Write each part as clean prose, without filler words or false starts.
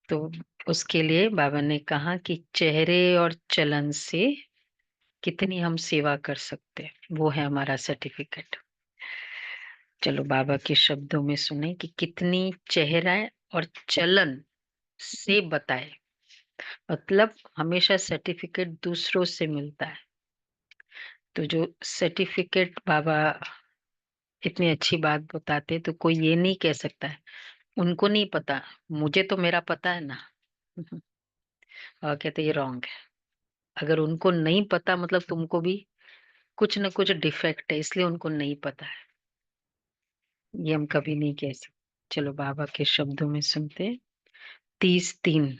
तो उसके लिए बाबा ने कहा कि चेहरे और चलन से कितनी हम सेवा कर सकते हैं, वो है हमारा सर्टिफिकेट। चलो बाबा के शब्दों में सुने कि कितनी चेहरा और चलन से बताए। मतलब हमेशा सर्टिफिकेट दूसरों से मिलता है। तो जो सर्टिफिकेट बाबा इतनी अच्छी बात बताते, तो कोई ये नहीं कह सकता है उनको नहीं पता, मुझे तो मेरा पता है ना। और कहते ये रॉन्ग है। अगर उनको नहीं पता मतलब तुमको भी कुछ ना कुछ डिफेक्ट है, इसलिए उनको नहीं पता है। ये हम कभी नहीं कह सकते। चलो बाबा के शब्दों में सुनते हैं। 30:3।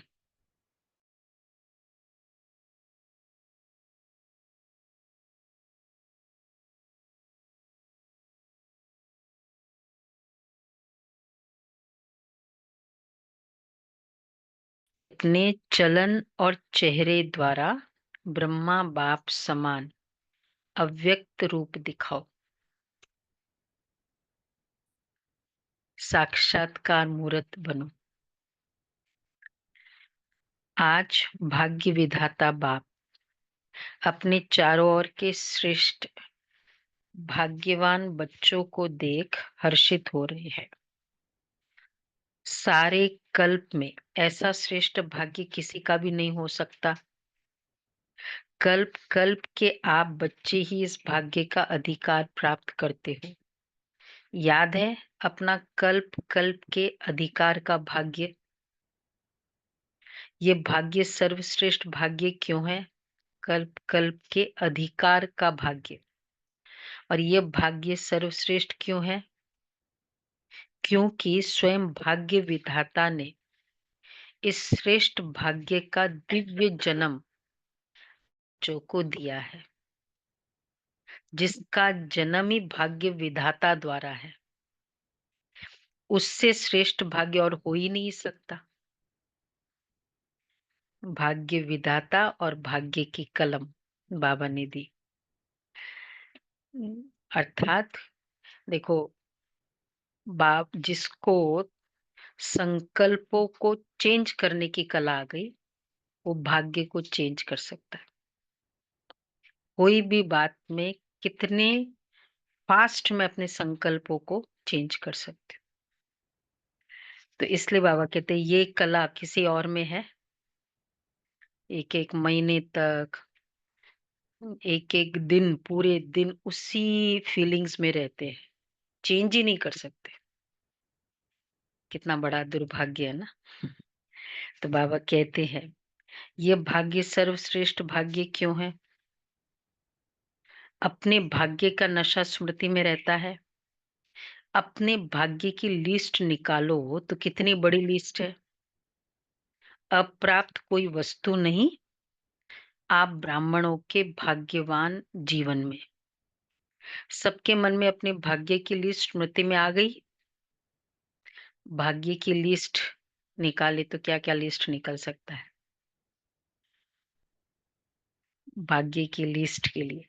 अपने चलन और चेहरे द्वारा ब्रह्मा बाप समान अव्यक्त रूप दिखाओ, साक्षात्कार मूर्त बनो। आज भाग्य विधाता बाप अपने चारों ओर के श्रेष्ठ भाग्यवान बच्चों को देख हर्षित हो रहे हैं। सारे कल्प में ऐसा श्रेष्ठ भाग्य किसी का भी नहीं हो सकता। कल्प कल्प के आप बच्चे ही इस भाग्य का अधिकार प्राप्त करते हो। याद है अपना कल्प कल्प के अधिकार का भाग्य। ये भाग्य सर्वश्रेष्ठ भाग्य क्यों है? कल्प कल्प के अधिकार का भाग्य। और ये भाग्य सर्वश्रेष्ठ क्यों है? क्योंकि स्वयं भाग्य विधाता ने इस श्रेष्ठ भाग्य का दिव्य जन्म जो को दिया है, जिसका जन्म ही भाग्य विधाता द्वारा है। उससे श्रेष्ठ भाग्य और हो ही नहीं सकता। भाग्य विधाता और भाग्य की कलम बाबा ने दी। अर्थात देखो, बाप जिसको संकल्पों को चेंज करने की कला आ गई, वो भाग्य को चेंज कर सकता है। कोई भी बात में कितने फास्ट में अपने संकल्पों को चेंज कर सकते हो। तो इसलिए बाबा कहते हैं ये कला किसी और में है। एक एक महीने तक, एक एक दिन, पूरे दिन उसी फीलिंग्स में रहते हैं, चेंज ही नहीं कर सकते। कितना बड़ा दुर्भाग्य है ना। तो बाबा कहते हैं ये भाग्य सर्वश्रेष्ठ भाग्य क्यों है? अपने भाग्य का नशा स्मृति में रहता है। अपने भाग्य की लिस्ट निकालो तो कितनी बड़ी लिस्ट है। अप्राप्त कोई वस्तु नहीं, आप ब्राह्मणों के भाग्यवान जीवन में। सबके मन में अपने भाग्य की लिस्ट स्मृति में आ गई। भाग्य की लिस्ट निकाले तो क्या क्या लिस्ट निकल सकता है भाग्य की लिस्ट के लिए?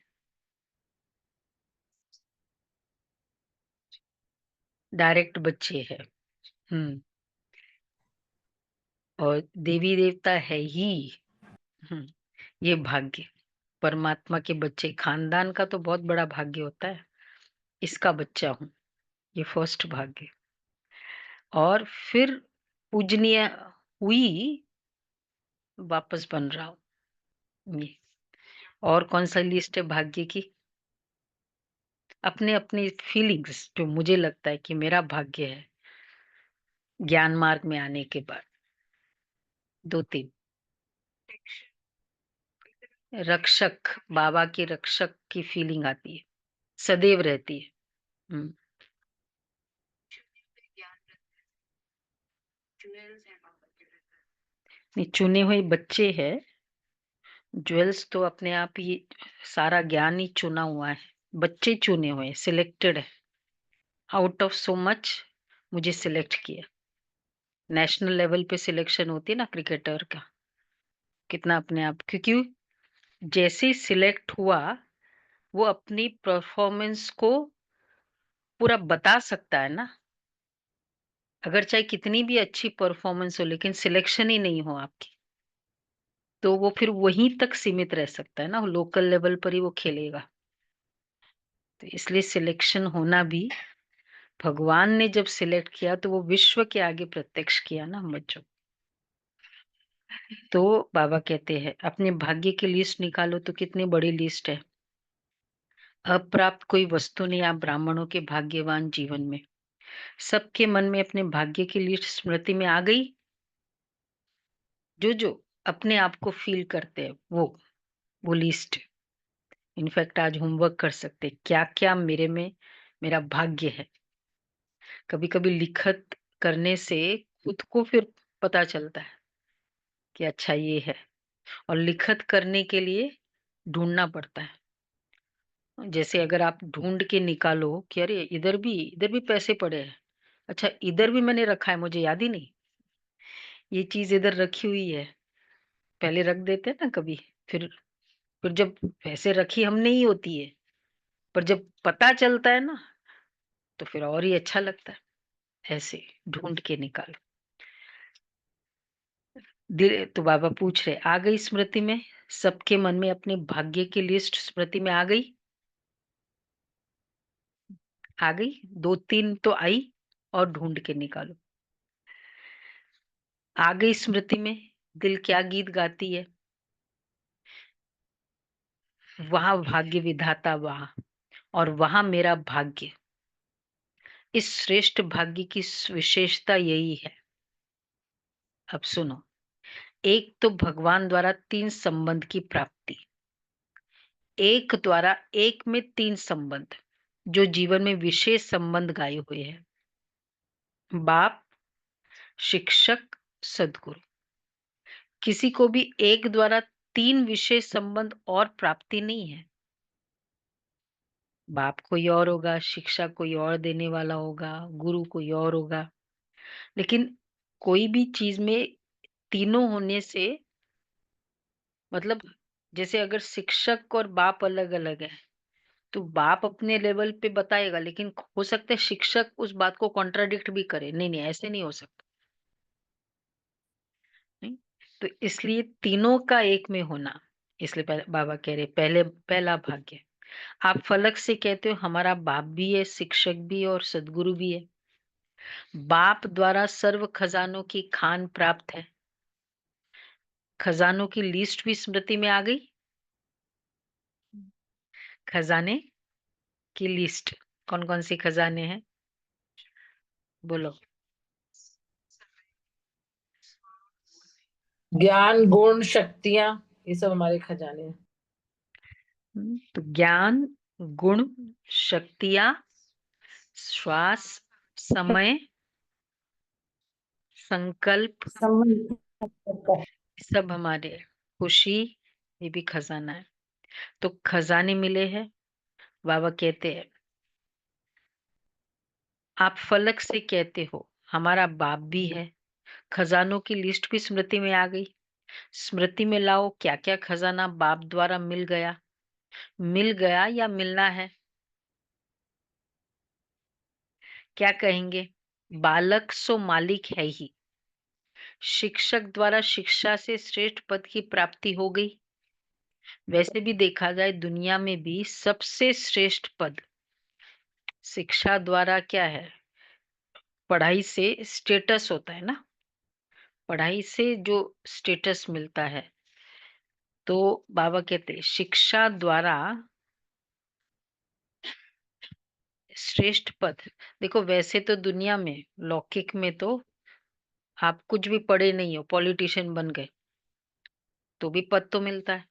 डायरेक्ट बच्चे है। हम्म। और देवी देवता है ही। हम्म। ये भाग्य परमात्मा के बच्चे, खानदान का तो बहुत बड़ा भाग्य होता है। इसका बच्चा हूं, ये फर्स्ट भाग्य। और फिर पूजनीय हुई, वापस बन रहा हूं ये। और कौन सा लिस्ट है भाग्य की? अपने अपने फीलिंग्स जो मुझे लगता है कि मेरा भाग्य है ज्ञान मार्ग में आने के बाद। 2-3 रक्षक, बाबा के रक्षक की फीलिंग आती है, सदैव रहती है। हम्म। नहीं, चुने हुए बच्चे हैं। ज्वेल्स तो अपने आप ही, सारा ज्ञान ही चुना हुआ है। बच्चे चुने हुए, सिलेक्टेड है। आउट ऑफ सो मच मुझे सिलेक्ट किया। नेशनल लेवल पे सिलेक्शन होती है ना क्रिकेटर का, कितना अपने आप, क्योंकि जैसे ही सिलेक्ट हुआ वो अपनी परफॉर्मेंस को पूरा बता सकता है ना। अगर चाहे कितनी भी अच्छी परफॉर्मेंस हो लेकिन सिलेक्शन ही नहीं हो आपकी, तो वो फिर वहीं तक सीमित रह सकता है ना, लोकल लेवल पर ही वो खेलेगा। तो इसलिए सिलेक्शन होना भी, भगवान ने जब सिलेक्ट किया तो वो विश्व के आगे प्रत्यक्ष किया ना हम बच्चों। तो बाबा कहते हैं अपने भाग्य की लिस्ट निकालो, तो कितनी बड़ी लिस्ट है। अप्राप्त कोई वस्तु नहीं आप ब्राह्मणों के भाग्यवान जीवन में। सबके मन में अपने भाग्य की लिस्ट स्मृति में आ गई। जो जो अपने आप को फील करते हैं वो लिस्ट, इनफैक्ट आज होमवर्क कर सकते हैं, क्या क्या मेरे में मेरा भाग्य है। कभी कभी लिखत करने से खुद को फिर पता चलता है कि अच्छा ये है। और लिखत करने के लिए ढूंढना पड़ता है। जैसे अगर आप ढूंढ के निकालो कि अरे इधर भी पैसे पड़े हैं, अच्छा इधर भी मैंने रखा है, मुझे याद ही नहीं ये चीज इधर रखी हुई है, पहले रख देते हैं ना कभी। फिर फिर जब पैसे रखी हमने ही होती है, पर जब पता चलता है ना, तो फिर और ही अच्छा लगता है। ऐसे ढूंढ के निकालो। तो बाबा पूछ रहे, आ गई स्मृति में? सबके मन में अपने भाग्य की लिस्ट स्मृति में आ गई? आ गई? दो तीन तो आई, और ढूंढ के निकालो। आ गई स्मृति में? दिल क्या गीत गाती है, वहां भाग्य विधाता वहां, और वहां मेरा भाग्य। इस श्रेष्ठ भाग्य की विशेषता यही है। अब सुनो, एक तो भगवान द्वारा तीन संबंध की प्राप्ति, एक द्वारा एक में तीन संबंध, जो जीवन में विशेष संबंध गाये हुए हैं। बाप, शिक्षक, सदगुरु। किसी को भी एक द्वारा तीन विशेष संबंध और प्राप्ति नहीं है। बाप कोई और होगा, शिक्षा कोई और देने वाला होगा, गुरु कोई और होगा। लेकिन कोई भी चीज में तीनों होने से, मतलब जैसे अगर शिक्षक और बाप अलग अलग है, तो बाप अपने लेवल पे बताएगा, लेकिन हो सकता है शिक्षक उस बात को कॉन्ट्राडिक्ट भी करे। नहीं नहीं, ऐसे नहीं हो सकता। नहीं, तो इसलिए तीनों का एक में होना। इसलिए बाबा कह रहे पहले पहला भाग्य। आप फलक से कहते हो हमारा बाप भी है, शिक्षक भी है, और सदगुरु भी है। बाप द्वारा सर्व खजानों की खान प्राप्त है। खजानों की लिस्ट भी स्मृति में आ गई। खजाने की लिस्ट, कौन कौन सी खजाने हैं, बोलो। ज्ञान, गुण, शक्तियां, ये सब हमारे खजाने हैं। तो ज्ञान, गुण, शक्तियां, श्वास, समय, संकल्प, समझ। सब हमारे। खुशी, ये भी खजाना है। तो खजाने मिले हैं। बाबा कहते हैं आप फलक से कहते हो हमारा बाप भी है। खजानों की लिस्ट भी स्मृति में आ गई। स्मृति में लाओ क्या क्या खजाना बाप द्वारा मिल गया या मिलना है। क्या कहेंगे? बालक सो मालिक है ही। शिक्षक द्वारा शिक्षा से श्रेष्ठ पद की प्राप्ति हो गई। वैसे भी देखा जाए दुनिया में भी सबसे श्रेष्ठ पद शिक्षा द्वारा क्या है? पढ़ाई से स्टेटस होता है ना, पढ़ाई से जो स्टेटस मिलता है। तो बाबा कहते हैं शिक्षा द्वारा श्रेष्ठ पद। देखो वैसे तो दुनिया में लौकिक में तो आप कुछ भी पढ़े नहीं हो, पॉलिटिशियन बन गए, तो भी पद तो मिलता है।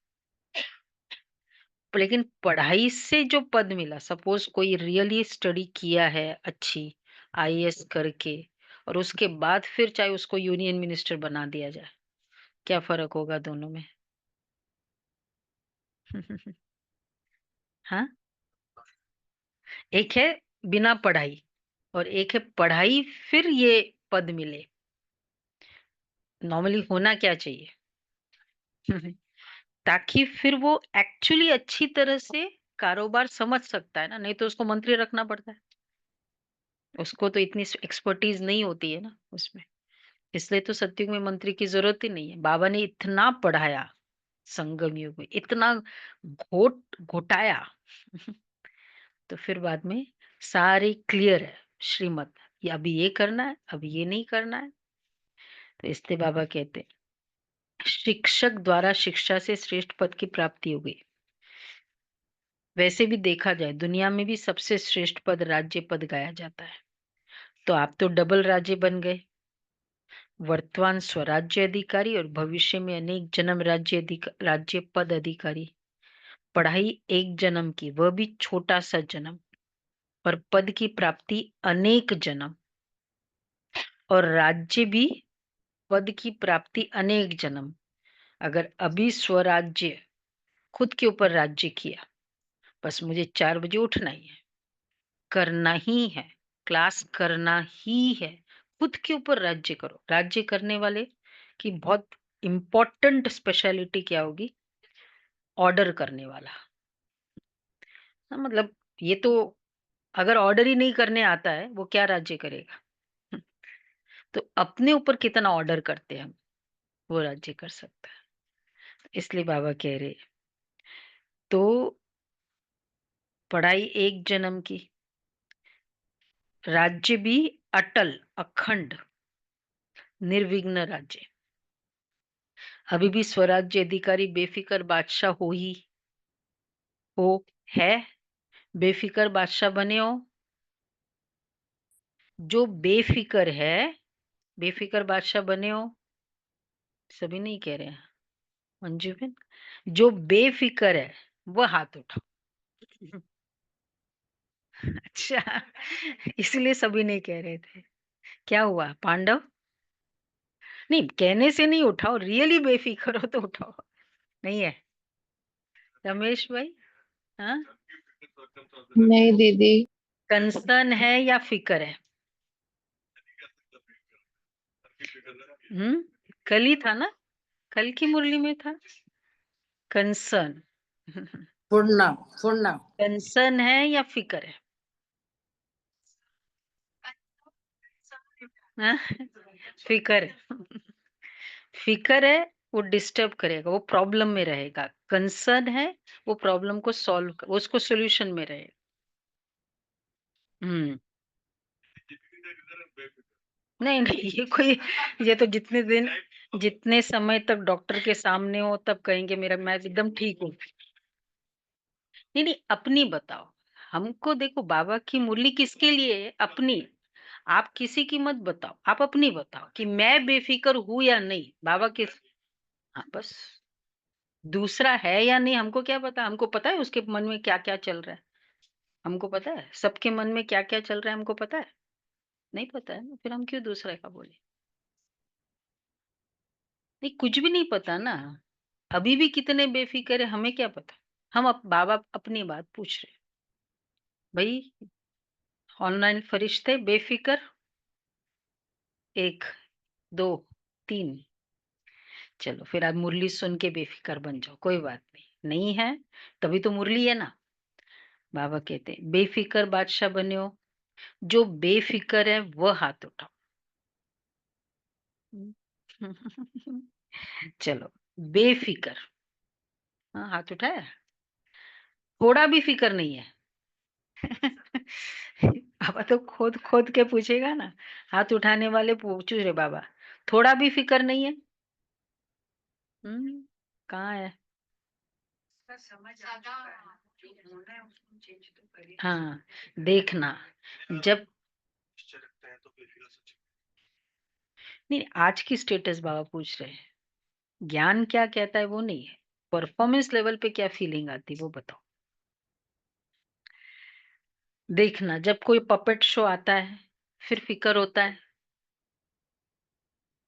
लेकिन पढ़ाई से जो पद मिला, सपोज कोई रियली स्टडी किया है अच्छी, आईएएस करके, और उसके बाद फिर चाहे उसको यूनियन मिनिस्टर बना दिया जाए, क्या फर्क होगा दोनों में? हाँ, एक है बिना पढ़ाई, और एक है पढ़ाई फिर ये पद मिले। नॉर्मली होना क्या चाहिए? ताकि फिर वो एक्चुअली अच्छी तरह से कारोबार समझ सकता है ना, नहीं तो उसको मंत्री रखना पड़ता है। उसको तो इतनी एक्सपर्टीज नहीं होती है ना उसमें। इसलिए तो सतयुग में मंत्री की जरूरत ही नहीं है। बाबा ने इतना पढ़ाया संगम युग में, इतना घोटाया तो फिर बाद में सारी क्लियर है श्रीमत। ये अभी ये करना है, अभी ये नहीं करना है। तो इसलिए बाबा कहते हैं, शिक्षक द्वारा शिक्षा से श्रेष्ठ पद की प्राप्ति हो गई। वैसे भी देखा जाए दुनिया में भी सबसे श्रेष्ठ पद राज्य पद गाया जाता है। तो आप तो डबल राज्य बन गए, वर्तमान स्वराज्य अधिकारी और भविष्य में अनेक जन्म राज्य पद अधिकारी। पढ़ाई एक जन्म की, वह भी छोटा सा जन्म, और पद की प्राप्ति अनेक जन्म, और राज्य भी पद की प्राप्ति अनेक जन्म। अगर अभी स्वराज्य खुद के ऊपर राज्य किया, बस मुझे 4 बजे उठना ही है, करना ही है, क्लास करना ही है, खुद के ऊपर राज्य करो। राज्य करने वाले की बहुत इंपॉर्टेंट स्पेशलिटी क्या होगी? ऑर्डर करने वाला। मतलब ये तो, अगर ऑर्डर ही नहीं करने आता है वो क्या राज्य करेगा? तो अपने ऊपर कितना ऑर्डर करते हैं हम, वो राज्य कर सकता है। इसलिए बाबा कह रहे, तो पढ़ाई एक जन्म की, राज्य भी अटल अखंड निर्विघ्न राज्य। अभी भी स्वराज्य अधिकारी बेफिक्र बादशाह हो है, बेफिक्र बादशाह बने हो। जो बेफिक्र है, बेफिक्र बादशाह बने हो। सभी नहीं कह रहे हैं मंजू बहन। जो बेफिक्र है वो हाथ उठाओ। अच्छा, इसलिए सभी नहीं कह रहे थे। क्या हुआ पांडव? नहीं, कहने से नहीं उठाओ, रियली बेफिक्र हो तो उठाओ। नहीं है रमेश भाई? हाँ, नहीं दीदी। कंसर्न है या फिक्र है? कल ही था ना, कल की मुरली में था कंसर्न। पूर्णा पूर्णा। कंसर्न है या फिक्र है? हाँ? फिक्र है। फिक्र है, वो डिस्टर्ब करेगा, वो प्रॉब्लम में रहेगा। कंसर्न है, वो प्रॉब्लम को सॉल्व, उसको सॉल्यूशन में रहेगा। हम्म। नहीं नहीं, ये तो जितने समय तक डॉक्टर के सामने हो तब कहेंगे मेरा, मैं एकदम ठीक हूँ। नहीं नहीं, अपनी बताओ। हमको देखो, बाबा की मुरली किसके लिए है? अपनी। आप किसी की मत बताओ, आप अपनी बताओ कि मैं बेफिक्र हूं या नहीं। बाबा किस, हाँ बस। दूसरा है या नहीं हमको क्या पता? हमको पता है उसके मन में क्या क्या चल रहा है? हमको पता है सबके मन में क्या क्या चल रहा है? हमको पता है? नहीं पता है ना, फिर हम क्यों दूसरे का बोले? नहीं, कुछ भी नहीं पता ना। अभी भी कितने बेफिक्र है हमें क्या पता? हम बाबा अपनी बात पूछ रहे। भाई, ऑनलाइन फरिश्ते बेफिक्र, 1 2 3। चलो फिर आप मुरली सुन के बेफिक्र बन जाओ, कोई बात नहीं। नहीं है तभी तो मुरली है ना। बाबा कहते हैं बेफिक्र बादशाह बने हो। जो बेफिक्र है वह हाथ उठाओ। चलो, बेफिक्र। हाँ, हाथ उठाया। थोड़ा भी फिक्र नहीं है। बाबा तो खोद खोद के पूछेगा ना। हाथ उठाने वाले पूछ रहे बाबा, थोड़ा भी फिक्र नहीं है? कहाँ है? हाँ, देखना जब, नहीं आज की स्टेटस बाबा पूछ रहे हैं। ज्ञान क्या कहता है वो नहीं है, परफॉर्मेंस लेवल पे क्या फीलिंग आती है वो बताओ। देखना जब कोई पपेट शो आता है, फिर फिक्र होता है।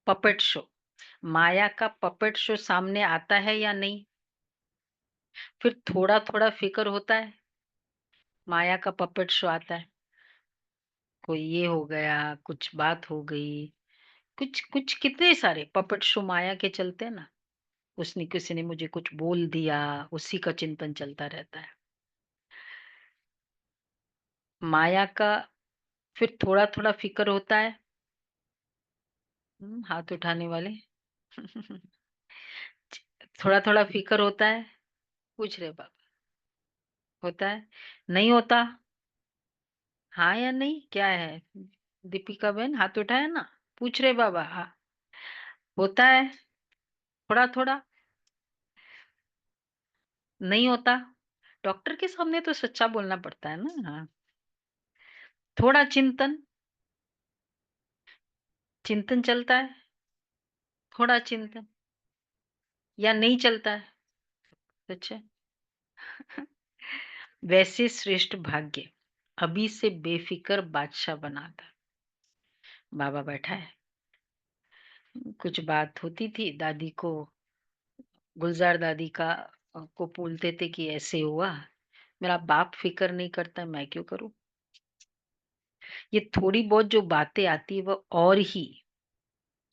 पपेट शो, माया का पपेट शो सामने आता है या नहीं? फिर थोड़ा थोड़ा फिक्र होता है। माया का पपेट शो आता है, कोई ये हो गया, कुछ बात हो गई, कुछ कुछ कितने सारे पपेट शो माया के चलते हैं ना। उसने, किसी ने मुझे कुछ बोल दिया, उसी का चिंतन चलता रहता है। माया का फिर थोड़ा थोड़ा फिक्र होता है। हाथ उठाने वाले थोड़ा थोड़ा फिक्र होता है, पूछ रहे बाबा, होता है? नहीं होता? हाँ या नहीं, क्या है? दीपिका बहन हाथ उठाया ना, पूछ रहे बाबा। हाँ, होता है थोड़ा थोड़ा? नहीं होता? डॉक्टर के सामने तो सच्चा बोलना पड़ता है ना। हाँ, थोड़ा चिंतन, चिंतन चलता है, थोड़ा चिंतन, या नहीं चलता है? अच्छा वैसे श्रेष्ठ भाग्य अभी से बेफिक्र बादशाह बनाता। बाबा बैठा है, कुछ बात होती थी दादी को, गुलजार दादी का को बोलते थे कि ऐसे हुआ, मेरा बाप फिक्र नहीं करता, मैं क्यों करूं? ये थोड़ी बहुत जो बातें आती है वो और ही,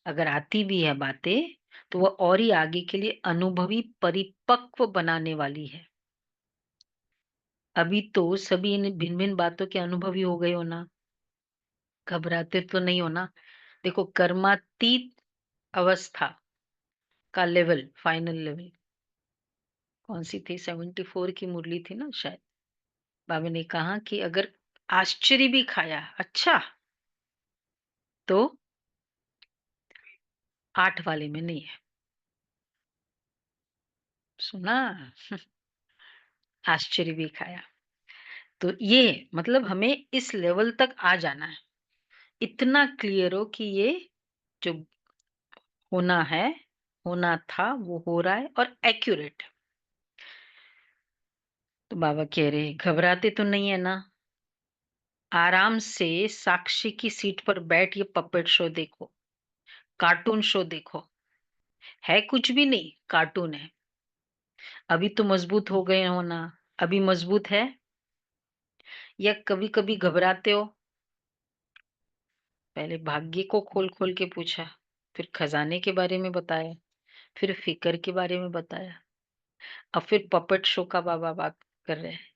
अगर आती भी है बातें, तो वह और ही आगे के लिए अनुभवी परिपक्व बनाने वाली है। अभी तो सभी इन भिन्न भिन्न बातों के अनुभवी हो गए हो ना, घबराते तो नहीं हो ना। देखो, कर्मातीत अवस्था का लेवल, फाइनल लेवल कौन सी थी? 74 की मुरली थी ना शायद। बाबा ने कहा कि अगर आश्चर्य भी खाया, अच्छा, तो 8 वाले में नहीं है। सुना? आश्चर्य भी खाया। तो ये मतलब हमें इस लेवल तक आ जाना है, इतना क्लियर हो कि ये जो होना है, होना था, वो हो रहा है और एक्यूरेट। तो बाबा कह रहे घबराते तो नहीं है ना, आराम से साक्षी की सीट पर बैठ ये पपेट शो देखो, कार्टून शो देखो। है कुछ भी नहीं, कार्टून है। अभी तो मजबूत हो गए हो ना, अभी मजबूत है? या कभी कभी घबराते हो? पहले भाग्य को खोल खोल के पूछा, फिर खजाने के बारे में बताया, फिर फिक्र के बारे में बताया, अब फिर पपेट शो का बाबा बात कर रहे हैं।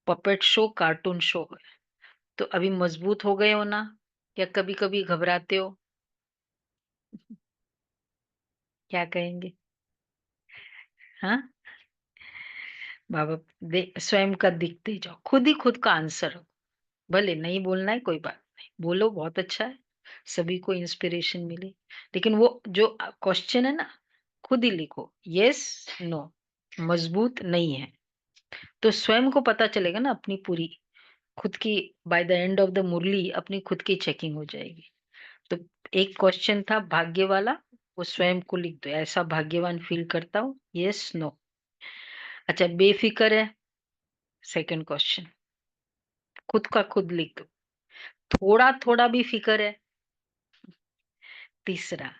पपेट शो कार्टून शो है। तो अभी मजबूत हो गए हो ना, या कभी कभी घबराते हो? क्या कहेंगे? हाँ, बाबा स्वयं का दिखते जाओ, खुद ही खुद का आंसर हो। भले नहीं बोलना है, कोई बात नहीं, बोलो, बहुत अच्छा है, सभी को इंस्पिरेशन मिले। लेकिन वो जो क्वेश्चन है ना, खुद ही लिखो, यस नो, मजबूत नहीं है। तो स्वयं को पता चलेगा ना, अपनी पूरी खुद की, by the end of the Murali अपनी खुद की चेकिंग हो जाएगी। तो एक क्वेश्चन था भाग्य वाला, वो स्वयं को लिख दो, ऐसा भाग्यवान फील करता हूँ, यस नो। अच्छा, बेफिक्र है, सेकंड क्वेश्चन, खुद का खुद लिख दो। थोड़ा थोड़ा भी फिक्र है, तीसरा।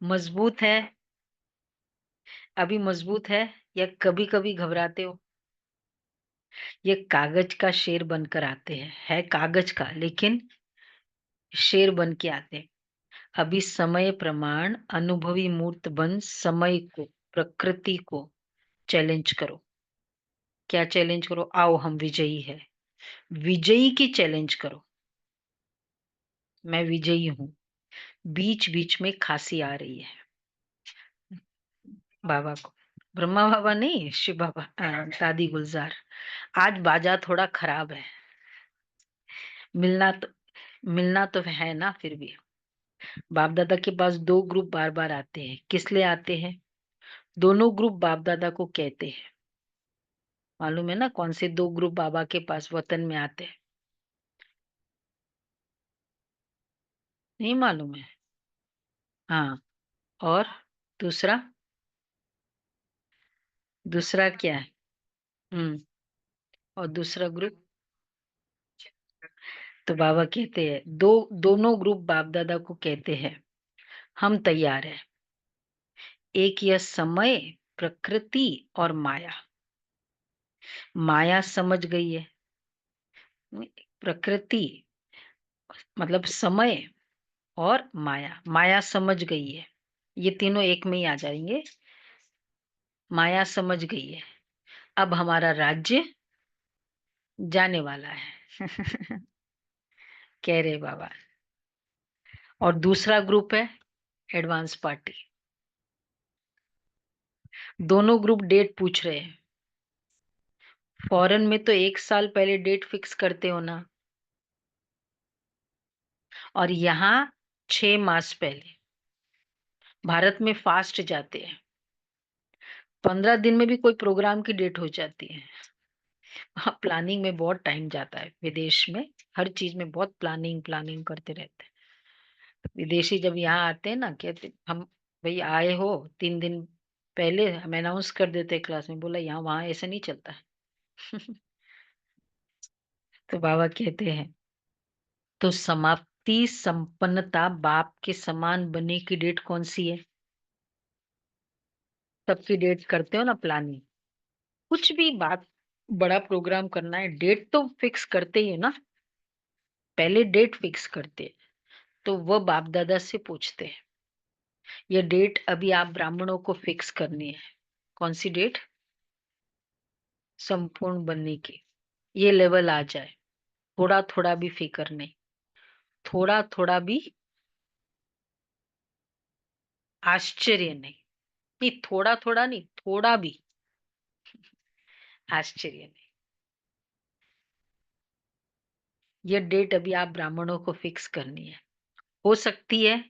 मजबूत है, अभी मजबूत है, या कभी कभी घबराते हो? ये कागज का शेर बनकर आते हैं, है कागज का, लेकिन शेर बन के आते हैं। अभी समय प्रमाण अनुभवी मूर्त बन समय को, प्रकृति को चैलेंज करो। क्या चैलेंज करो? आओ हम विजयी है, विजयी की चैलेंज करो। मैं विजयी हूँ। बीच बीच में खांसी आ रही है बाबा को, ब्रह्मा बाबा नहीं, शिव बाबा, दादी गुलजार। आज बाजा थोड़ा खराब है, मिलना तो मिलना तो है ना। फिर भी बाप दादा के पास दो ग्रुप बार बार आते हैं, किस लिए आते हैं? दोनों ग्रुप बाप दादा को कहते हैं। मालूम है ना कौन से दो ग्रुप बाबा के पास वतन में आते हैं? नहीं मालूम है? हाँ, और दूसरा? दूसरा क्या है? हम्म, और दूसरा ग्रुप? तो बाबा कहते हैं दोनों ग्रुप बाप दादा को कहते हैं, हम तैयार हैं। एक यह समय, प्रकृति और माया। माया समझ गई है, प्रकृति मतलब समय, और माया, माया समझ गई है। ये तीनों एक में ही आ जाएंगे। माया समझ गई है, अब हमारा राज्य जाने वाला है कह रहे बाबा। और दूसरा ग्रुप है एडवांस पार्टी। दोनों ग्रुप डेट पूछ रहे हैं। फॉरेन में तो 1 साल पहले डेट फिक्स करते हो ना, और यहाँ 6 मास पहले। भारत में फास्ट जाते हैं, 15 दिन में भी कोई प्रोग्राम की डेट हो जाती है। हाँ, प्लानिंग में बहुत टाइम जाता है। विदेश में हर चीज में बहुत प्लानिंग प्लानिंग करते रहते हैं। विदेशी जब यहाँ आते हैं ना, कहते हम भाई आए हो 3 दिन पहले हम अनाउंस कर देते हैं क्लास में, बोला यहाँ वहां ऐसे नहीं चलता है। तो बाबा कहते हैं, तो समाप्ति संपन्नता बाप के समान बनने की डेट कौन सी है? सबकी डेट करते हो ना प्लानिंग। कुछ भी बात बड़ा प्रोग्राम करना है, डेट तो फिक्स करते ही है ना। पहले डेट फिक्स करते हैं, तो वह बाप दादा से पूछते हैं, ये डेट अभी आप ब्राह्मणों को फिक्स करनी है। कौन सी डेट? संपूर्ण बनने की। ये लेवल आ जाए, थोड़ा थोड़ा भी फिक्र नहीं, थोड़ा थोड़ा भी आश्चर्य नहीं। नहीं, थोड़ा थोड़ा नहीं, थोड़ा भी आश्चर्य नहीं। ये डेट अभी आप ब्राह्मणों को फिक्स करनी है। हो सकती है,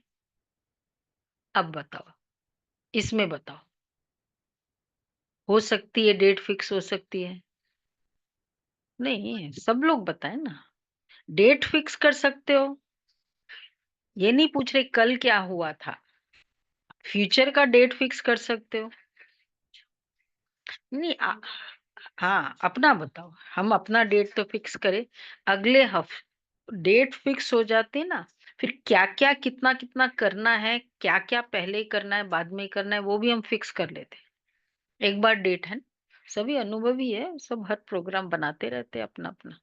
अब बताओ, इसमें बताओ, हो सकती है डेट फिक्स हो सकती है? नहीं, सब लोग बताएं ना। डेट फिक्स कर सकते हो, ये नहीं पूछ रहे कल क्या हुआ था। फ्यूचर का डेट फिक्स कर सकते हो। नहीं हाँ, अपना बताओ। हम अपना डेट तो फिक्स करें, अगले हफ्ते डेट फिक्स हो जाती ना, फिर क्या क्या कितना कितना करना है, क्या क्या पहले करना है बाद में करना है, वो भी हम फिक्स कर लेते हैं। एक बार डेट है ना। सभी अनुभवी है, सब हर प्रोग्राम बनाते रहते हैं अपना अपना।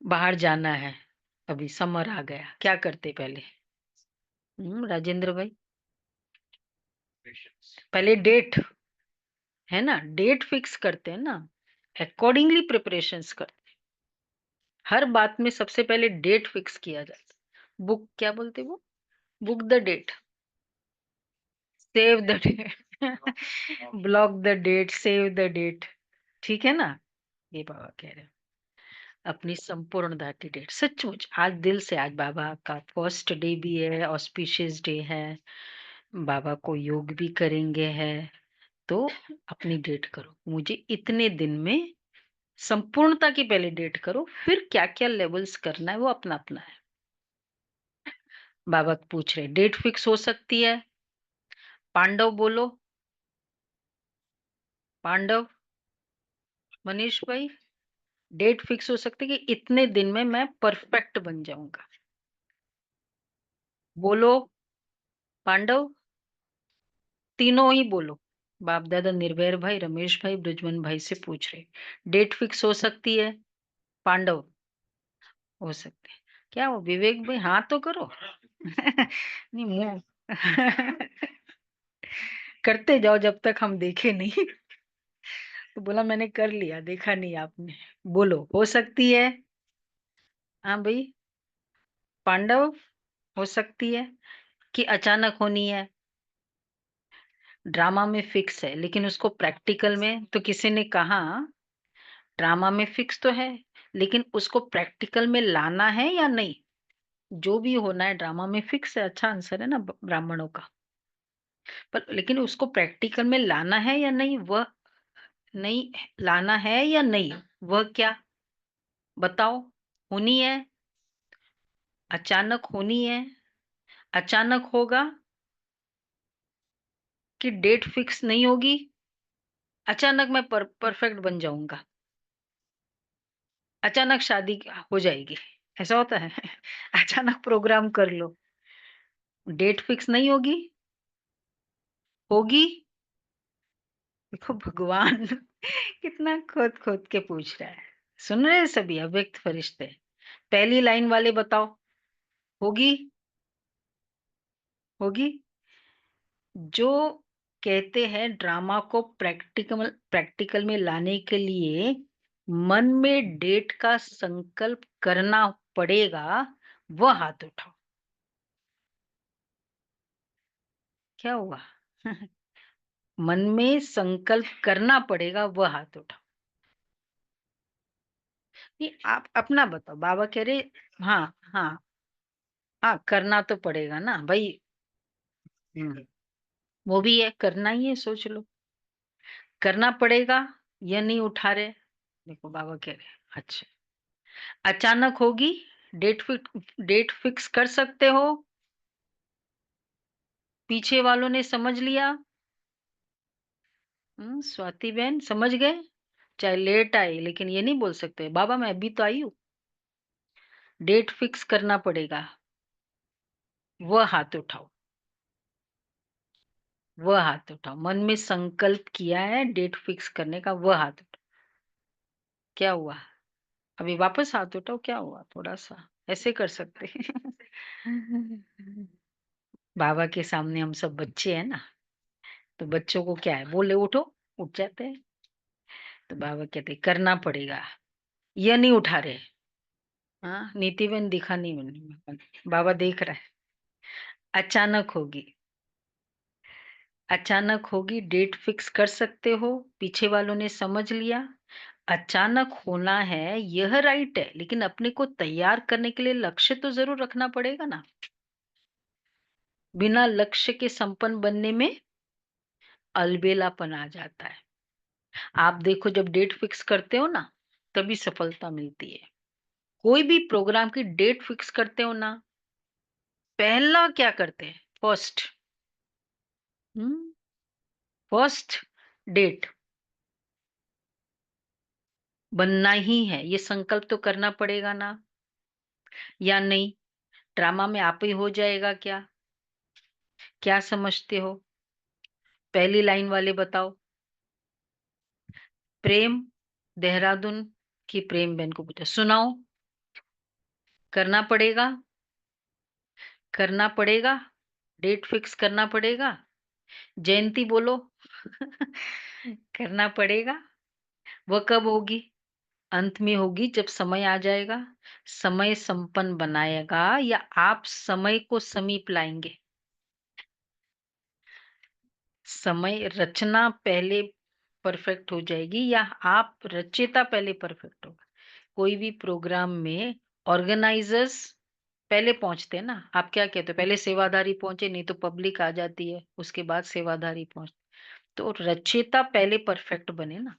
बाहर जाना है, अभी समर आ गया, क्या करते पहले? राजेंद्र भाई, पहले डेट है ना, डेट फिक्स करते हैं ना, अकॉर्डिंगली प्रिपरेशंस करते हैं। हर बात में सबसे पहले डेट फिक्स किया जाता है। बुक क्या बोलते वो, book the date, save the date, block the date, save the date. ठीक है ना? ये बाबा कह रहे हैं, अपनी संपूर्ण दाती डेट। सचमुच आज दिल से, आज बाबा का फर्स्ट डे भी है, ऑस्पिशियस डे है, बाबा को योग भी करेंगे है, तो अपनी डेट करो। मुझे इतने दिन में संपूर्णता की पहले डेट करो, फिर क्या क्या लेवल्स करना है वो अपना अपना है। बाबा पूछ रहे डेट फिक्स हो सकती है? पांडव बोलो, पांडव, मनीष भाई, डेट फिक्स हो सकती है कि इतने दिन में मैं परफेक्ट बन जाऊंगा? बोलो पांडव, तीनों ही बोलो। बाप दादा निर्भय भाई, रमेश भाई, ब्रजमन भाई से पूछ रहे डेट फिक्स हो सकती है? पांडव, हो सकते हैं। क्या हो विवेक भाई, हाँ तो करो। नहीं मुंह करते जाओ जब तक हम देखे नहीं। तो बोला मैंने कर लिया, देखा नहीं आपने। बोलो हो सकती है? हाँ भाई, पांडव, हो सकती है कि अचानक होनी है? ड्रामा में फिक्स है, लेकिन उसको प्रैक्टिकल में, तो किसी ने कहा ड्रामा में फिक्स तो है, लेकिन उसको प्रैक्टिकल में लाना है या नहीं? जो भी होना है ड्रामा में फिक्स है, अच्छा आंसर है ना ब्राह्मणों का। पर लेकिन उसको प्रैक्टिकल में लाना है या नहीं, वह नहीं, लाना है या नहीं, वह क्या बताओ? होनी है, अचानक होनी है, अचानक होगा कि डेट फिक्स नहीं होगी, अचानक मैं परफेक्ट बन जाऊंगा, अचानक शादी हो जाएगी, ऐसा होता है? अचानक प्रोग्राम कर लो, डेट फिक्स नहीं होगी, होगी। देखो भगवान कितना खोद खोद के पूछ रहा है। सुन रहे हैं सभी अव्यक्त फरिश्ते? पहली लाइन वाले बताओ, होगी? होगी। जो कहते हैं ड्रामा को प्रैक्टिकल प्रैक्टिकल में लाने के लिए मन में डेट का संकल्प करना पड़ेगा, वह हाथ उठाओ। क्या हुआ? मन में संकल्प करना पड़ेगा, वह हाथ उठाओ। नहीं, आप अपना बताओ। बाबा कह रहे हाँ हाँ हाँ, करना तो पड़ेगा ना भाई। वो भी है, करना ही है, सोच लो। करना पड़ेगा या नहीं उठा रहे? देखो बाबा कह रहे अच्छा, अचानक होगी, डेट फिक्स कर सकते हो, पीछे वालों ने समझ लिया। स्वाति बहन समझ गए, चाहे लेट आई, लेकिन ये नहीं बोल सकते बाबा मैं अभी तो आई हूँ। डेट फिक्स करना पड़ेगा, वह हाथ उठाओ। वह हाथ उठाओ। मन में संकल्प किया है डेट फिक्स करने का, वह हाथ उठाओ। क्या हुआ? अभी वापस हाथ उठाओ। क्या हुआ? थोड़ा सा ऐसे कर सकते हैं। बाबा के सामने हम सब बच्चे हैं ना, तो बच्चों को क्या है, बोले उठो, उठ जाते हैं। तो बाबा कहते करना पड़ेगा, यह नहीं उठा रहे। हाँ, नीतिवन दिखा नहीं मैंने, बाबा देख रहा है। अचानक होगी, अचानक होगी, डेट फिक्स कर सकते हो, पीछे वालों ने समझ लिया। अचानक होना है, यह राइट है, लेकिन अपने को तैयार करने के लिए लक्ष्य तो जरूर रखना पड़ेगा ना। बिना लक्ष्य के संपन्न बनने में अलबेलापन आ जाता है। आप देखो, जब डेट फिक्स करते हो ना, तभी सफलता मिलती है। कोई भी प्रोग्राम की डेट फिक्स करते हो ना, पहला क्या करते हैं? फर्स्ट, फर्स्ट डेट बनना ही है, ये संकल्प तो करना पड़ेगा ना, या नहीं? ड्रामा में आप ही हो जाएगा क्या? क्या समझते हो? पहली लाइन वाले बताओ। प्रेम देहरादून की प्रेम बहन को पूछा, सुनाओ। करना पड़ेगा, करना पड़ेगा, डेट फिक्स करना पड़ेगा। जयंती बोलो। करना पड़ेगा। वह कब होगी? अंत में होगी, जब समय आ जाएगा। समय संपन्न बनाएगा या आप समय को समीप लाएंगे? समय रचना पहले परफेक्ट हो जाएगी या आप रचयिता पहले परफेक्ट होगा? कोई भी प्रोग्राम में ऑर्गेनाइजर्स पहले पहुंचते हैं ना। आप क्या कहते हो, पहले सेवाधारी पहुंचे, नहीं तो पब्लिक आ जाती है, उसके बाद सेवाधारी पहुंच। तो रचयिता पहले परफेक्ट बने ना,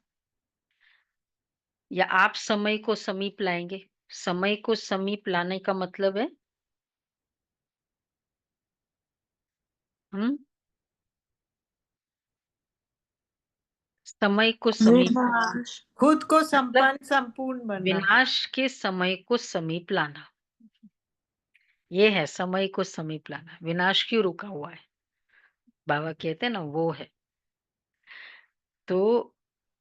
या आप समय को समीप लाएंगे? समय को समीप लाने का मतलब है हम्म समय को समीप, विनाश, खुद को मतलब संपन्न संपूर्ण बनना। विनाश के समय को समीप लाना। ये है समय को समीप लाना। विनाश क्यों रुका हुआ है? बाबा कहते हैं ना, वो है। तो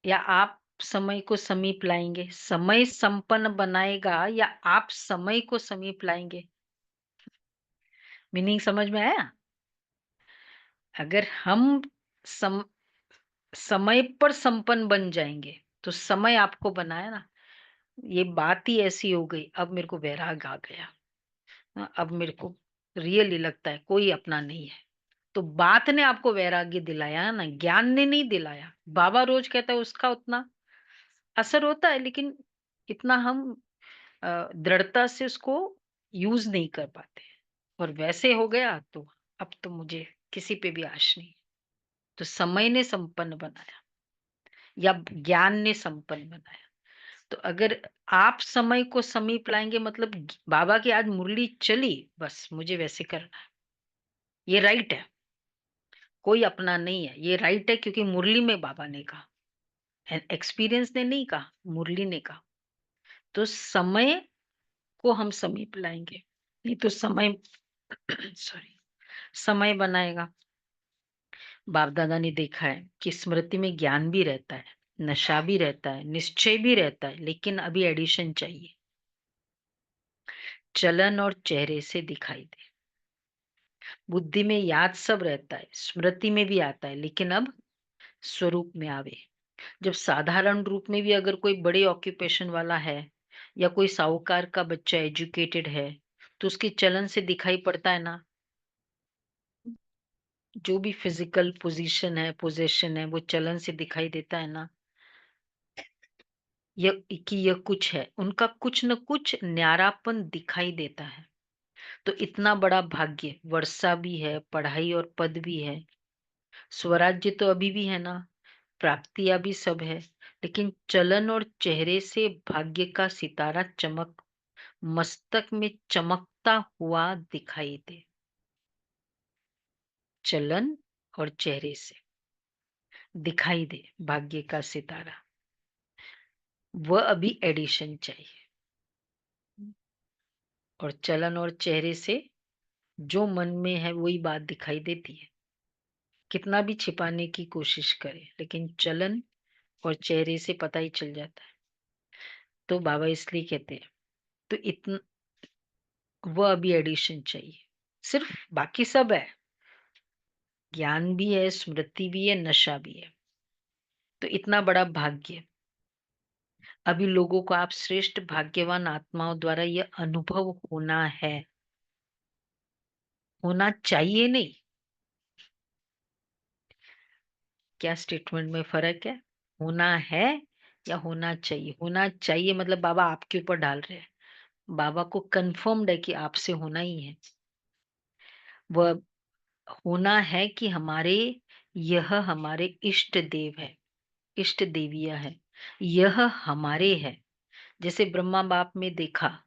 या आप समय को समीप लाएंगे, समय संपन्न बनाएगा, या आप समय को समीप लाएंगे? मीनिंग समझ में आया? अगर हम सम, समय पर संपन्न बन जाएंगे, तो समय आपको बनाया ना। ये बात ही ऐसी हो गई, अब मेरे को वैराग आ गया। अब मेरे को रियली लगता है कोई अपना नहीं है। तो बात ने आपको वैराग्य दिलाया ना, ज्ञान ने नहीं दिलाया। बाबा रोज कहता है उसका उतना असर होता है, लेकिन इतना हम दृढ़ता से उसको यूज नहीं कर पाते। और वैसे हो गया तो अब तो मुझे किसी पे भी आश नहीं। तो समय ने संपन्न बनाया या ज्ञान ने संपन्न बनाया। तो अगर आप समय को समीप लाएंगे, मतलब बाबा की आज मुरली चली, बस मुझे वैसे करना है, ये राइट है। कोई अपना नहीं है, ये राइट है, क्योंकि मुरली में बाबा ने कहा, एक्सपीरियंस ने नहीं कहा, मुरली ने कहा। तो समय को हम समीप लाएंगे, नहीं तो समय सॉरी, समय बनाएगा। बाप दादा ने देखा है कि स्मृति में ज्ञान भी रहता है, नशा भी रहता है, निश्चय भी रहता है, लेकिन अभी एडिशन चाहिए। चलन और चेहरे से दिखाई दे। बुद्धि में याद सब रहता है, स्मृति में भी आता है, लेकिन अब स्वरूप में आवे। जब साधारण रूप में भी अगर कोई बड़े ऑक्यूपेशन वाला है या कोई साहूकार का बच्चा एजुकेटेड है, तो उसके चलन से दिखाई पड़ता है ना। जो भी फिजिकल पोजीशन है, पोजेशन है, वो चलन से दिखाई देता है ना। यह कि यह कुछ है, उनका कुछ न कुछ न्यारापन दिखाई देता है। तो इतना बड़ा भाग्य, वर्षा भी है, पढ़ाई और पद भी है, स्वराज्य तो अभी भी है ना, प्राप्तियां भी सब है, लेकिन चलन और चेहरे से भाग्य का सितारा चमक मस्तक में चमकता हुआ दिखाई दे। चलन और चेहरे से दिखाई दे भाग्य का सितारा, वह अभी एडिशन चाहिए। और चलन और चेहरे से जो मन में है वही बात दिखाई देती है, कितना भी छिपाने की कोशिश करे, लेकिन चलन और चेहरे से पता ही चल जाता है। तो बाबा इसलिए कहते हैं, तो इतना वह अभी एडिशन चाहिए। सिर्फ बाकी सब है, ज्ञान भी है, स्मृति भी है, नशा भी है। तो इतना बड़ा भाग्य अभी लोगों को, आप श्रेष्ठ भाग्यवान आत्माओं द्वारा यह अनुभव होना है, होना चाहिए नहीं। क्या स्टेटमेंट में फर्क है? होना है या होना चाहिए? होना चाहिए मतलब बाबा आपके ऊपर डाल रहे हैं, बाबा को कंफर्म्ड है कि आपसे होना ही है। वह होना है कि यह हमारे इष्ट देव है, इष्ट देवियां है, यह हमारे है। जैसे ब्रह्मा बाप में देखा,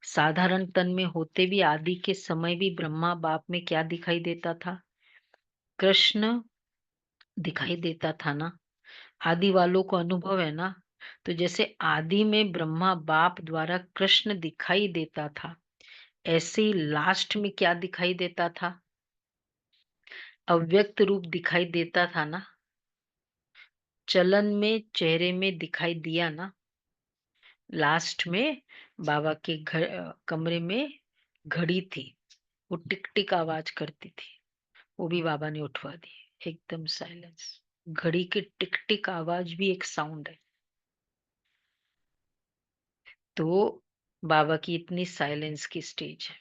साधारण तन में होते भी आदि के समय भी ब्रह्मा बाप में क्या दिखाई देता था? कृष्ण दिखाई देता था ना। आदि वालों को अनुभव है ना। तो जैसे आदि में ब्रह्मा बाप द्वारा कृष्ण दिखाई देता था, ऐसे ही लास्ट में क्या दिखाई देता था? अव्यक्त रूप दिखाई देता था ना। चलन में चेहरे में दिखाई दिया ना। लास्ट में बाबा के कमरे में घड़ी थी, वो टिक टिक आवाज करती थी, वो भी बाबा ने उठवा दी। एकदम साइलेंस। घड़ी की टिक टिक आवाज भी एक साउंड है। तो बाबा की इतनी साइलेंस की स्टेज है,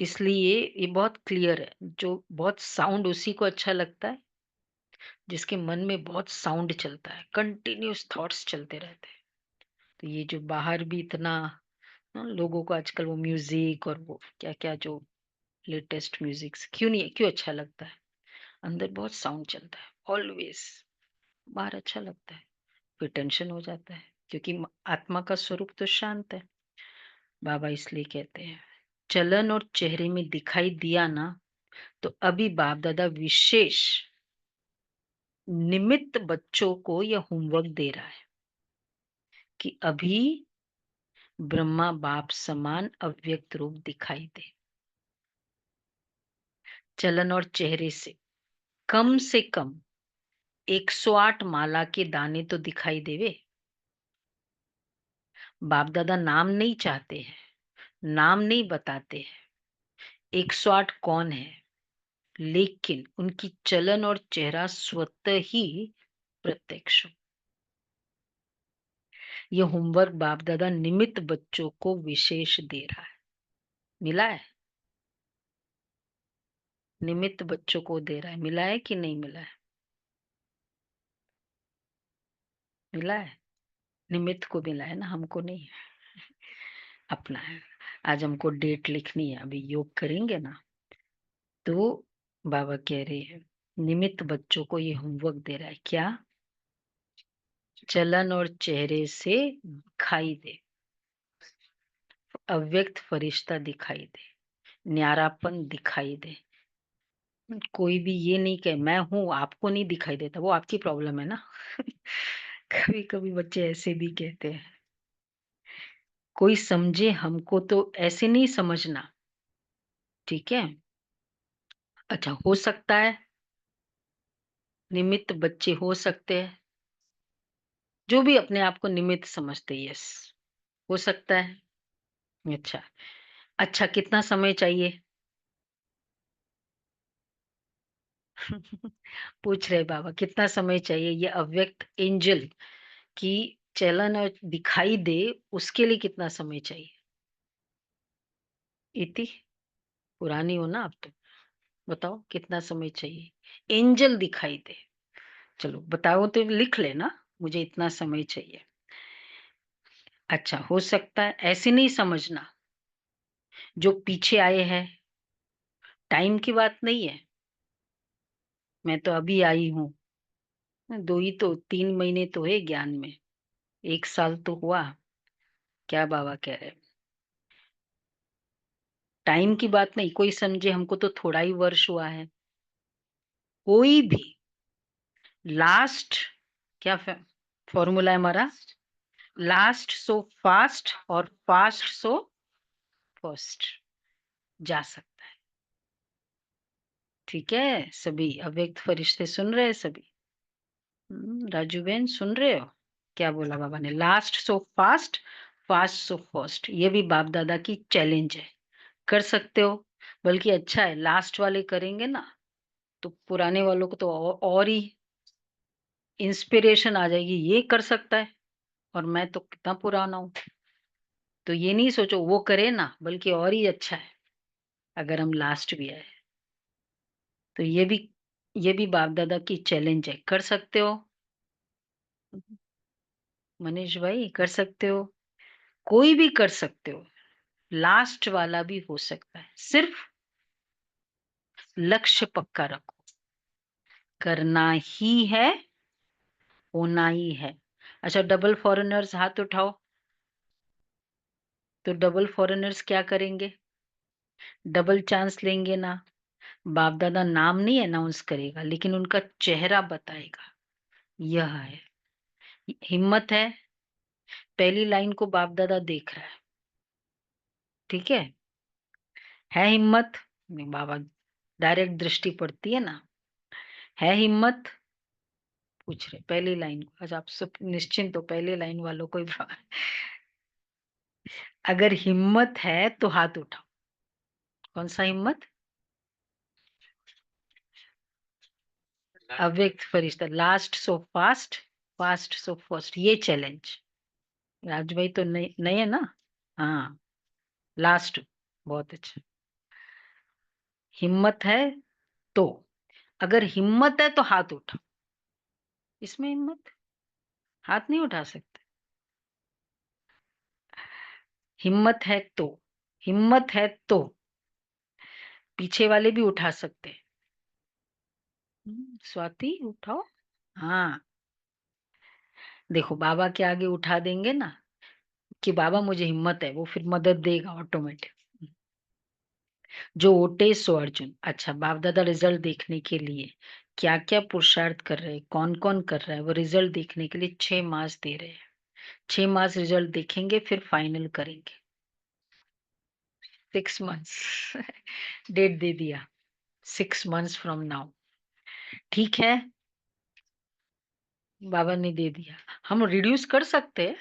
इसलिए ये बहुत क्लियर है। जो बहुत साउंड, उसी को अच्छा लगता है जिसके मन में बहुत साउंड चलता है, कंटिन्यूस थॉट्स चलते रहते हैं। तो ये जो बाहर भी इतना लोगों को आजकल वो म्यूजिक और वो क्या क्या जो लेटेस्ट म्यूजिक क्यों नहीं, क्यों अच्छा लगता है? अंदर बहुत साउंड चलता है ऑलवेज, बाहर अच्छा लगता है, फिर टेंशन हो जाता है, क्योंकि आत्मा का स्वरूप तो शांत है। बाबा इसलिए कहते हैं, चलन और चेहरे में दिखाई दिया ना, तो अभी बाप दादा विशेष निमित्त बच्चों को यह होमवर्क दे रहा है कि अभी ब्रह्मा बाप समान अव्यक्त रूप दिखाई दे। चलन और चेहरे से कम 108 माला के दाने तो दिखाई देवे। बाप दादा नाम नहीं चाहते हैं, नाम नहीं बताते हैं 108 कौन है, लेकिन उनकी चलन और चेहरा स्वतः ही प्रत्यक्ष हो। यह होमवर्क बाप दादा निमित्त बच्चों को विशेष दे रहा है। मिला है? निमित्त बच्चों को दे रहा है। मिला है कि नहीं मिला है? मिला है। निमित्त को मिला है ना, हमको नहीं। अपना है। आज हमको डेट लिखनी है, अभी योग करेंगे ना, तो बाबा कह रहे हैं निमित्त बच्चों को ये होमवर्क दे रहा है। क्या? चलन और चेहरे से दिखाई दे, अव्यक्त फरिश्ता दिखाई दे, न्यारापन दिखाई दे। कोई भी ये नहीं कहे मैं हूं, आपको नहीं दिखाई देता, वो आपकी प्रॉब्लम है ना। कभी कभी बच्चे ऐसे भी कहते हैं। कोई समझे हमको तो ऐसे नहीं समझना, ठीक है? अच्छा, हो सकता है निमित्त बच्चे हो सकते हैं, जो भी अपने आप को निमित्त समझते, यस हो सकता है। अच्छा, अच्छा कितना समय चाहिए? पूछ रहे बाबा कितना समय चाहिए ये अव्यक्त एंजल की चलन और दिखाई दे, उसके लिए कितना समय चाहिए? इति पुरानी हो ना आप तो, बताओ कितना समय चाहिए एंजल दिखाई दे। चलो बताओ तो लिख लेना, मुझे इतना समय चाहिए। अच्छा, हो सकता है ऐसे नहीं समझना, जो पीछे आए हैं टाइम की बात नहीं है। मैं तो अभी आई हूँ, 3 महीने तो है ज्ञान में, 1 साल तो हुआ। क्या बाबा कह रहे हैं, टाइम की बात नहीं, कोई समझे हमको तो थोड़ा ही वर्ष हुआ है। कोई भी लास्ट, क्या फॉर्मूला है हमारा, लास्ट सो फास्ट और फास्ट सो फर्स्ट, जा सकता है। ठीक है, सभी अव्यक्त फरिश्ते सुन रहे हैं सभी? राजू बहन सुन रहे हो? क्या बोला बाबा ने, last so fast, fast so first. ये भी बाप दादा की चैलेंज है, कर सकते हो। बल्कि अच्छा है लास्ट वाले करेंगे ना, तो पुराने वालों को तो और ही इंस्पिरेशन आ जाएगी, ये कर सकता है और मैं तो कितना पुराना हूं। तो ये नहीं सोचो वो करे ना, बल्कि और ही अच्छा है अगर हम लास्ट भी आए। तो ये भी बाप दादा की चैलेंज है, कर सकते हो मनीष भाई, कर सकते हो, कोई भी कर सकते हो, लास्ट वाला भी हो सकता है। सिर्फ लक्ष्य पक्का रखो, करना ही है, होना ही है। अच्छा, डबल फॉरेनर्स हाथ उठाओ। तो डबल फॉरेनर्स क्या करेंगे? डबल चांस लेंगे ना। बाप दादा नाम नहीं अनाउंस करेगा, लेकिन उनका चेहरा बताएगा। यह है हिम्मत है, पहली लाइन को बाप दादा देख रहा है। ठीक है हिम्मत? नहीं, बाबा डायरेक्ट दृष्टि पड़ती है ना। है हिम्मत? पूछ रहे पहली लाइन को। आज आप सब निश्चिंत हो, पहली लाइन वालों को अगर हिम्मत है तो हाथ उठाओ। कौन सा हिम्मत? अव्यक्त फरिश्ता, last so fast, fast so first, ये चैलेंज। राज भाई तो नहीं, नहीं है ना? हाँ, लास्ट, बहुत अच्छा। हिम्मत है तो, अगर हिम्मत है तो हाथ उठाओ। इसमें हिम्मत, हाथ नहीं उठा सकते। हिम्मत है तो, हिम्मत है तो पीछे वाले भी उठा सकते हैं। स्वाति उठाओ। हाँ, देखो बाबा के आगे उठा देंगे ना कि बाबा मुझे हिम्मत है, वो फिर मदद देगा ऑटोमेटिक। जो ओटे सो अर्जुन। अच्छा, बाप दादा रिजल्ट देखने के लिए क्या क्या पुरुषार्थ कर रहे हैं, कौन कौन कर रहा है, वो रिजल्ट देखने के लिए 6 मास दे रहे हैं। 6 मास रिजल्ट देखेंगे, फिर फाइनल करेंगे। 6 मंथ्स डेट दे दिया, 6 मंथ्स फ्रॉम नाउ। ठीक है, बाबा ने दे दिया। हम रिड्यूस कर सकते हैं,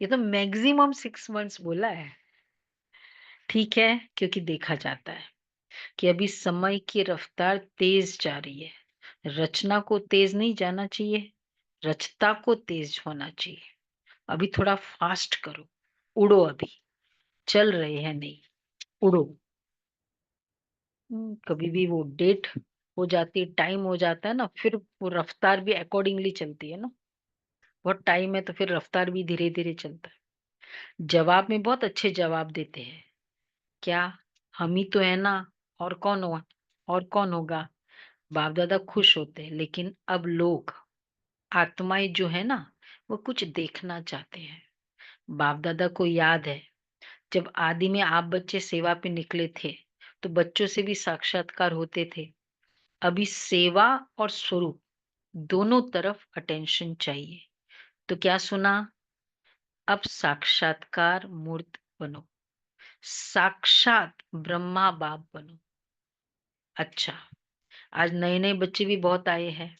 ये तो मैक्सिमम 6 मंथ्स बोला है। ठीक है, क्योंकि देखा जाता है कि अभी समय की रफ्तार तेज जा रही है। रचना को तेज नहीं जाना चाहिए, रचता को तेज होना चाहिए। अभी थोड़ा फास्ट करो, उड़ो, अभी चल रहे हैं नहीं, उड़ो। कभी भी वो डेट हो जाती है, टाइम हो जाता है ना, फिर वो रफ्तार भी अकॉर्डिंगली चलती है ना। बहुत टाइम है तो फिर रफ्तार भी धीरे धीरे चलता है। जवाब में बहुत अच्छे जवाब देते हैं, क्या हम ही तो है ना, और कौन होगा, और कौन होगा। बाप दादा खुश होते हैं, लेकिन अब लोग, आत्माएं जो है ना, वो कुछ देखना चाहते हैं। बाप दादा को याद है, जब आदि में आप बच्चे सेवा पे निकले थे, तो बच्चों से भी साक्षात्कार होते थे। अभी सेवा और स्वरूप दोनों तरफ अटेंशन चाहिए। तो क्या सुना, अब साक्षात्कार मूर्त बनो, साक्षात ब्रह्मा बाप बनो। अच्छा, आज नए नए बच्चे भी बहुत आए हैं,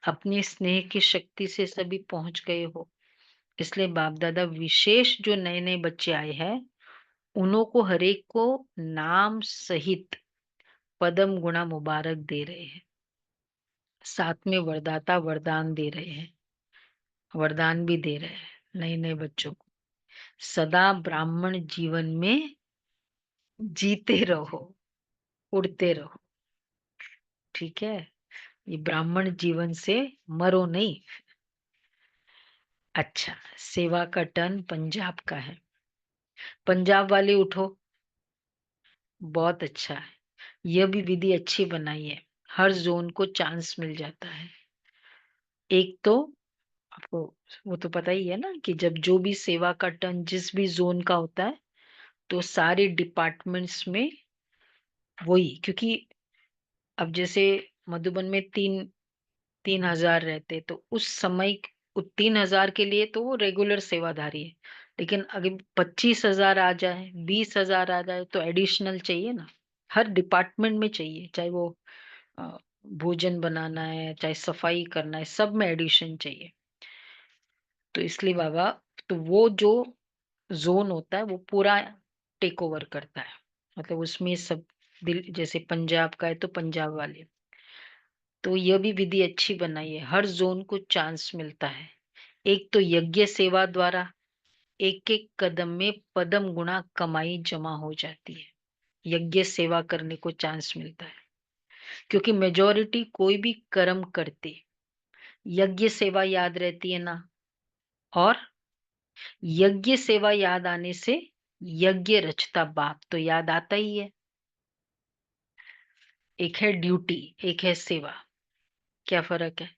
अपनी स्नेह की शक्ति से सभी पहुंच गए हो। इसलिए बाप दादा विशेष जो नए नए बच्चे आए हैं, उन्हों को हरेक को नाम सहित पदम गुणा मुबारक दे रहे हैं, साथ में वरदाता वरदान दे रहे हैं, वरदान भी दे रहे हैं नए नए बच्चों को। सदा ब्राह्मण जीवन में जीते रहो, उड़ते रहो। ठीक है, ये ब्राह्मण जीवन से मरो नहीं। अच्छा, सेवा का टर्न पंजाब का है। पंजाब वाले उठो, बहुत अच्छा है। यह भी विधि अच्छी बनाई है, हर जोन को चांस मिल जाता है। एक तो आपको वो तो पता ही है ना कि जब जो भी सेवा का टर्न जिस भी जोन का होता है तो सारे डिपार्टमेंट्स में वही, क्योंकि अब जैसे मधुबन में 3,000 रहते तो उस समय 3,000 के लिए तो वो रेगुलर सेवाधारी है। लेकिन अगर 25,000 आ जाए, 20,000 आ जाए तो एडिशनल चाहिए ना। हर डिपार्टमेंट में चाहिए, चाहे वो अ, भोजन बनाना है, चाहे सफाई करना है, सब में एडिशन चाहिए। तो इसलिए बाबा, तो वो जो जोन होता है वो पूरा टेक ओवर करता है। मतलब उसमें सब दिल, जैसे पंजाब का है तो पंजाब वाले। तो यह भी विधि अच्छी बनाई है, हर जोन को चांस मिलता है। एक तो यज्ञ सेवा द्वारा एक एक कदम में पदम गुणा कमाई जमा हो जाती है। यज्ञ सेवा करने को चांस मिलता है, क्योंकि मेजोरिटी कोई भी कर्म करते यज्ञ सेवा याद रहती है ना। और यज्ञ सेवा याद आने से यज्ञ रचता बाप तो याद आता ही है। एक है ड्यूटी, एक है सेवा, क्या फर्क है?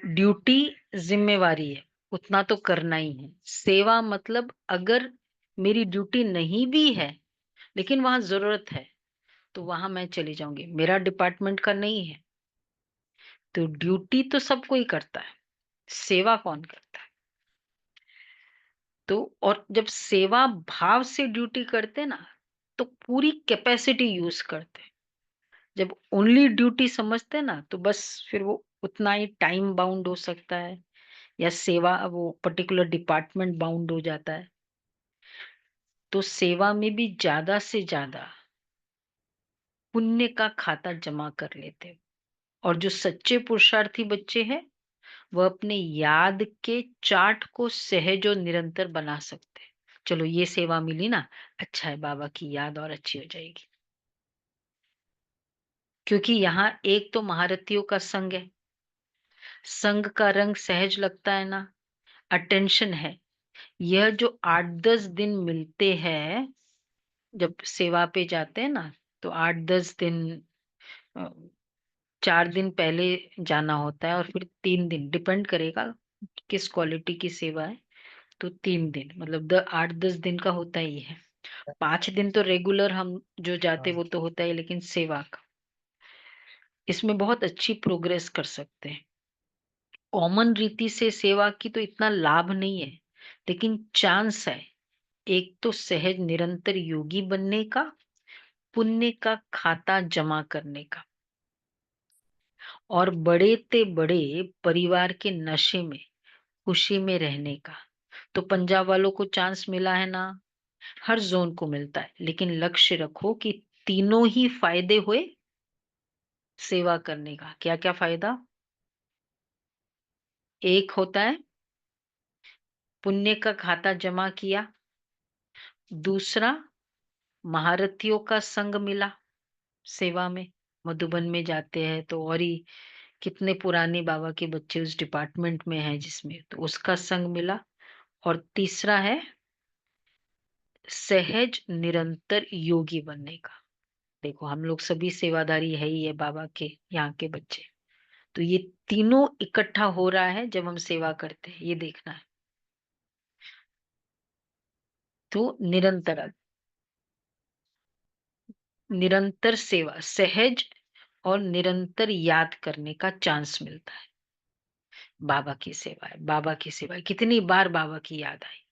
ड्यूटी जिम्मेवारी है, उतना तो करना ही है। सेवा मतलब अगर मेरी ड्यूटी नहीं भी है लेकिन वहां जरूरत है तो वहां मैं चली जाऊंगी, मेरा डिपार्टमेंट का नहीं है। तो ड्यूटी तो सब कोई करता है, सेवा कौन करता है? तो और जब सेवा भाव से ड्यूटी करते ना तो पूरी कैपेसिटी यूज करते। जब ओनली ड्यूटी समझते ना तो बस फिर वो उतना ही टाइम बाउंड हो सकता है, या सेवा वो पर्टिकुलर डिपार्टमेंट बाउंड हो जाता है। तो सेवा में भी ज्यादा से ज्यादा पुण्य का खाता जमा कर लेते हैं। और जो सच्चे पुरुषार्थी बच्चे हैं वह अपने याद के चार्ट को सहज और निरंतर बना सकते हैं। चलो ये सेवा मिली ना, अच्छा है, बाबा की याद और अच्छी हो जाएगी। क्योंकि यहाँ एक तो महारथियों का संग है, संग का रंग सहज लगता है ना, अटेंशन है। यह जो 8-10 दिन मिलते हैं जब सेवा पे जाते हैं ना, तो 8-10 दिन, अ, 4 दिन पहले जाना होता है और फिर 3 दिन, डिपेंड करेगा किस क्वालिटी की सेवा है। तो 3 दिन मतलब 8-10 दिन का होता ही है। 5 दिन तो रेगुलर हम जो जाते वो तो होता है, लेकिन सेवा का इसमें बहुत अच्छी प्रोग्रेस कर सकते हैं। कॉमन रीति से सेवा की तो इतना लाभ नहीं है, लेकिन चांस है। एक तो सहज निरंतर योगी बनने का, पुण्य का खाता जमा करने का, और बड़े ते बड़े परिवार के नशे में खुशी में रहने का। तो पंजाब वालों को चांस मिला है ना, हर जोन को मिलता है, लेकिन लक्ष्य रखो कि तीनों ही फायदे हुए सेवा करने का। क्या क्या फायदा? एक होता है पुण्य का खाता जमा किया, दूसरा महारथियों का संग मिला सेवा में। मधुबन में जाते हैं तो और ही कितने पुराने बाबा के बच्चे उस डिपार्टमेंट में हैं जिसमें, तो उसका संग मिला। और तीसरा है सहज निरंतर योगी बनने का। देखो हम लोग सभी सेवादारी है ही है बाबा के यहाँ के बच्चे। तो ये तीनों इकट्ठा हो रहा है जब हम सेवा करते हैं, ये देखना है। तो निरंतर निरंतर सेवा, सहज और निरंतर याद करने का चांस मिलता है। बाबा की सेवा है, बाबा की सेवा है, कितनी बार बाबा की याद आई।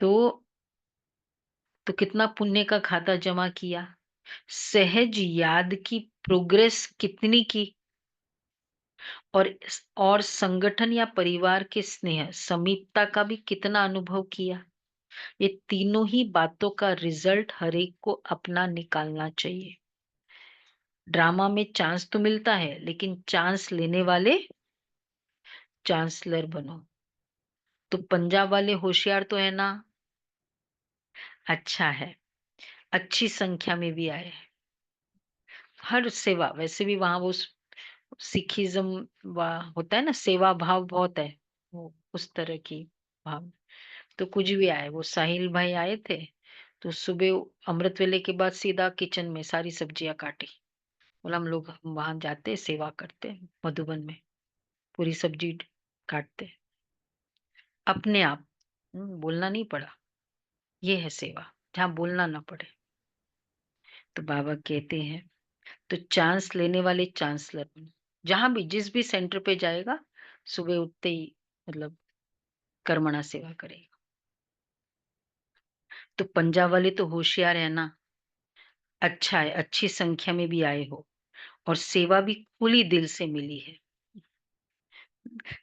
तो कितना पुण्य का खाता जमा किया, सहज याद की प्रोग्रेस कितनी की, और संगठन या परिवार के स्नेह समीपता का भी कितना अनुभव किया। ये तीनों ही बातों का रिजल्ट हर एक को अपना निकालना चाहिए। ड्रामा में चांस तो मिलता है, लेकिन चांस लेने वाले चांसलर बनो। तो पंजाब वाले होशियार तो है ना? अच्छा है, अच्छी संख्या में भी आए। हर सेवा, वैसे भी वहां वो सिखिज्म होता है ना, सेवा भाव बहुत है, वो उस तरह की भाव। तो कुछ भी आए, वो साहिल भाई आए थे, तो सुबह अमृत वेले के बाद सीधा किचन में सारी सब्जियां काटी। बोला हम लोग वहां जाते सेवा करते मधुबन में, पूरी सब्जी काटते अपने आप। बोलना नहीं पड़ा। ये है सेवा, जहाँ बोलना ना पड़े। तो बाबा कहते हैं, तो चांस लेने वाले चांसलर बनो। जहां भी जिस भी सेंटर पे जाएगा, सुबह उठते ही मतलब कर्मणा सेवा करेगा। तो पंजाब वाले तो होशियार है ना। अच्छा है, अच्छी संख्या में भी आए हो, और सेवा भी खुली दिल से मिली है।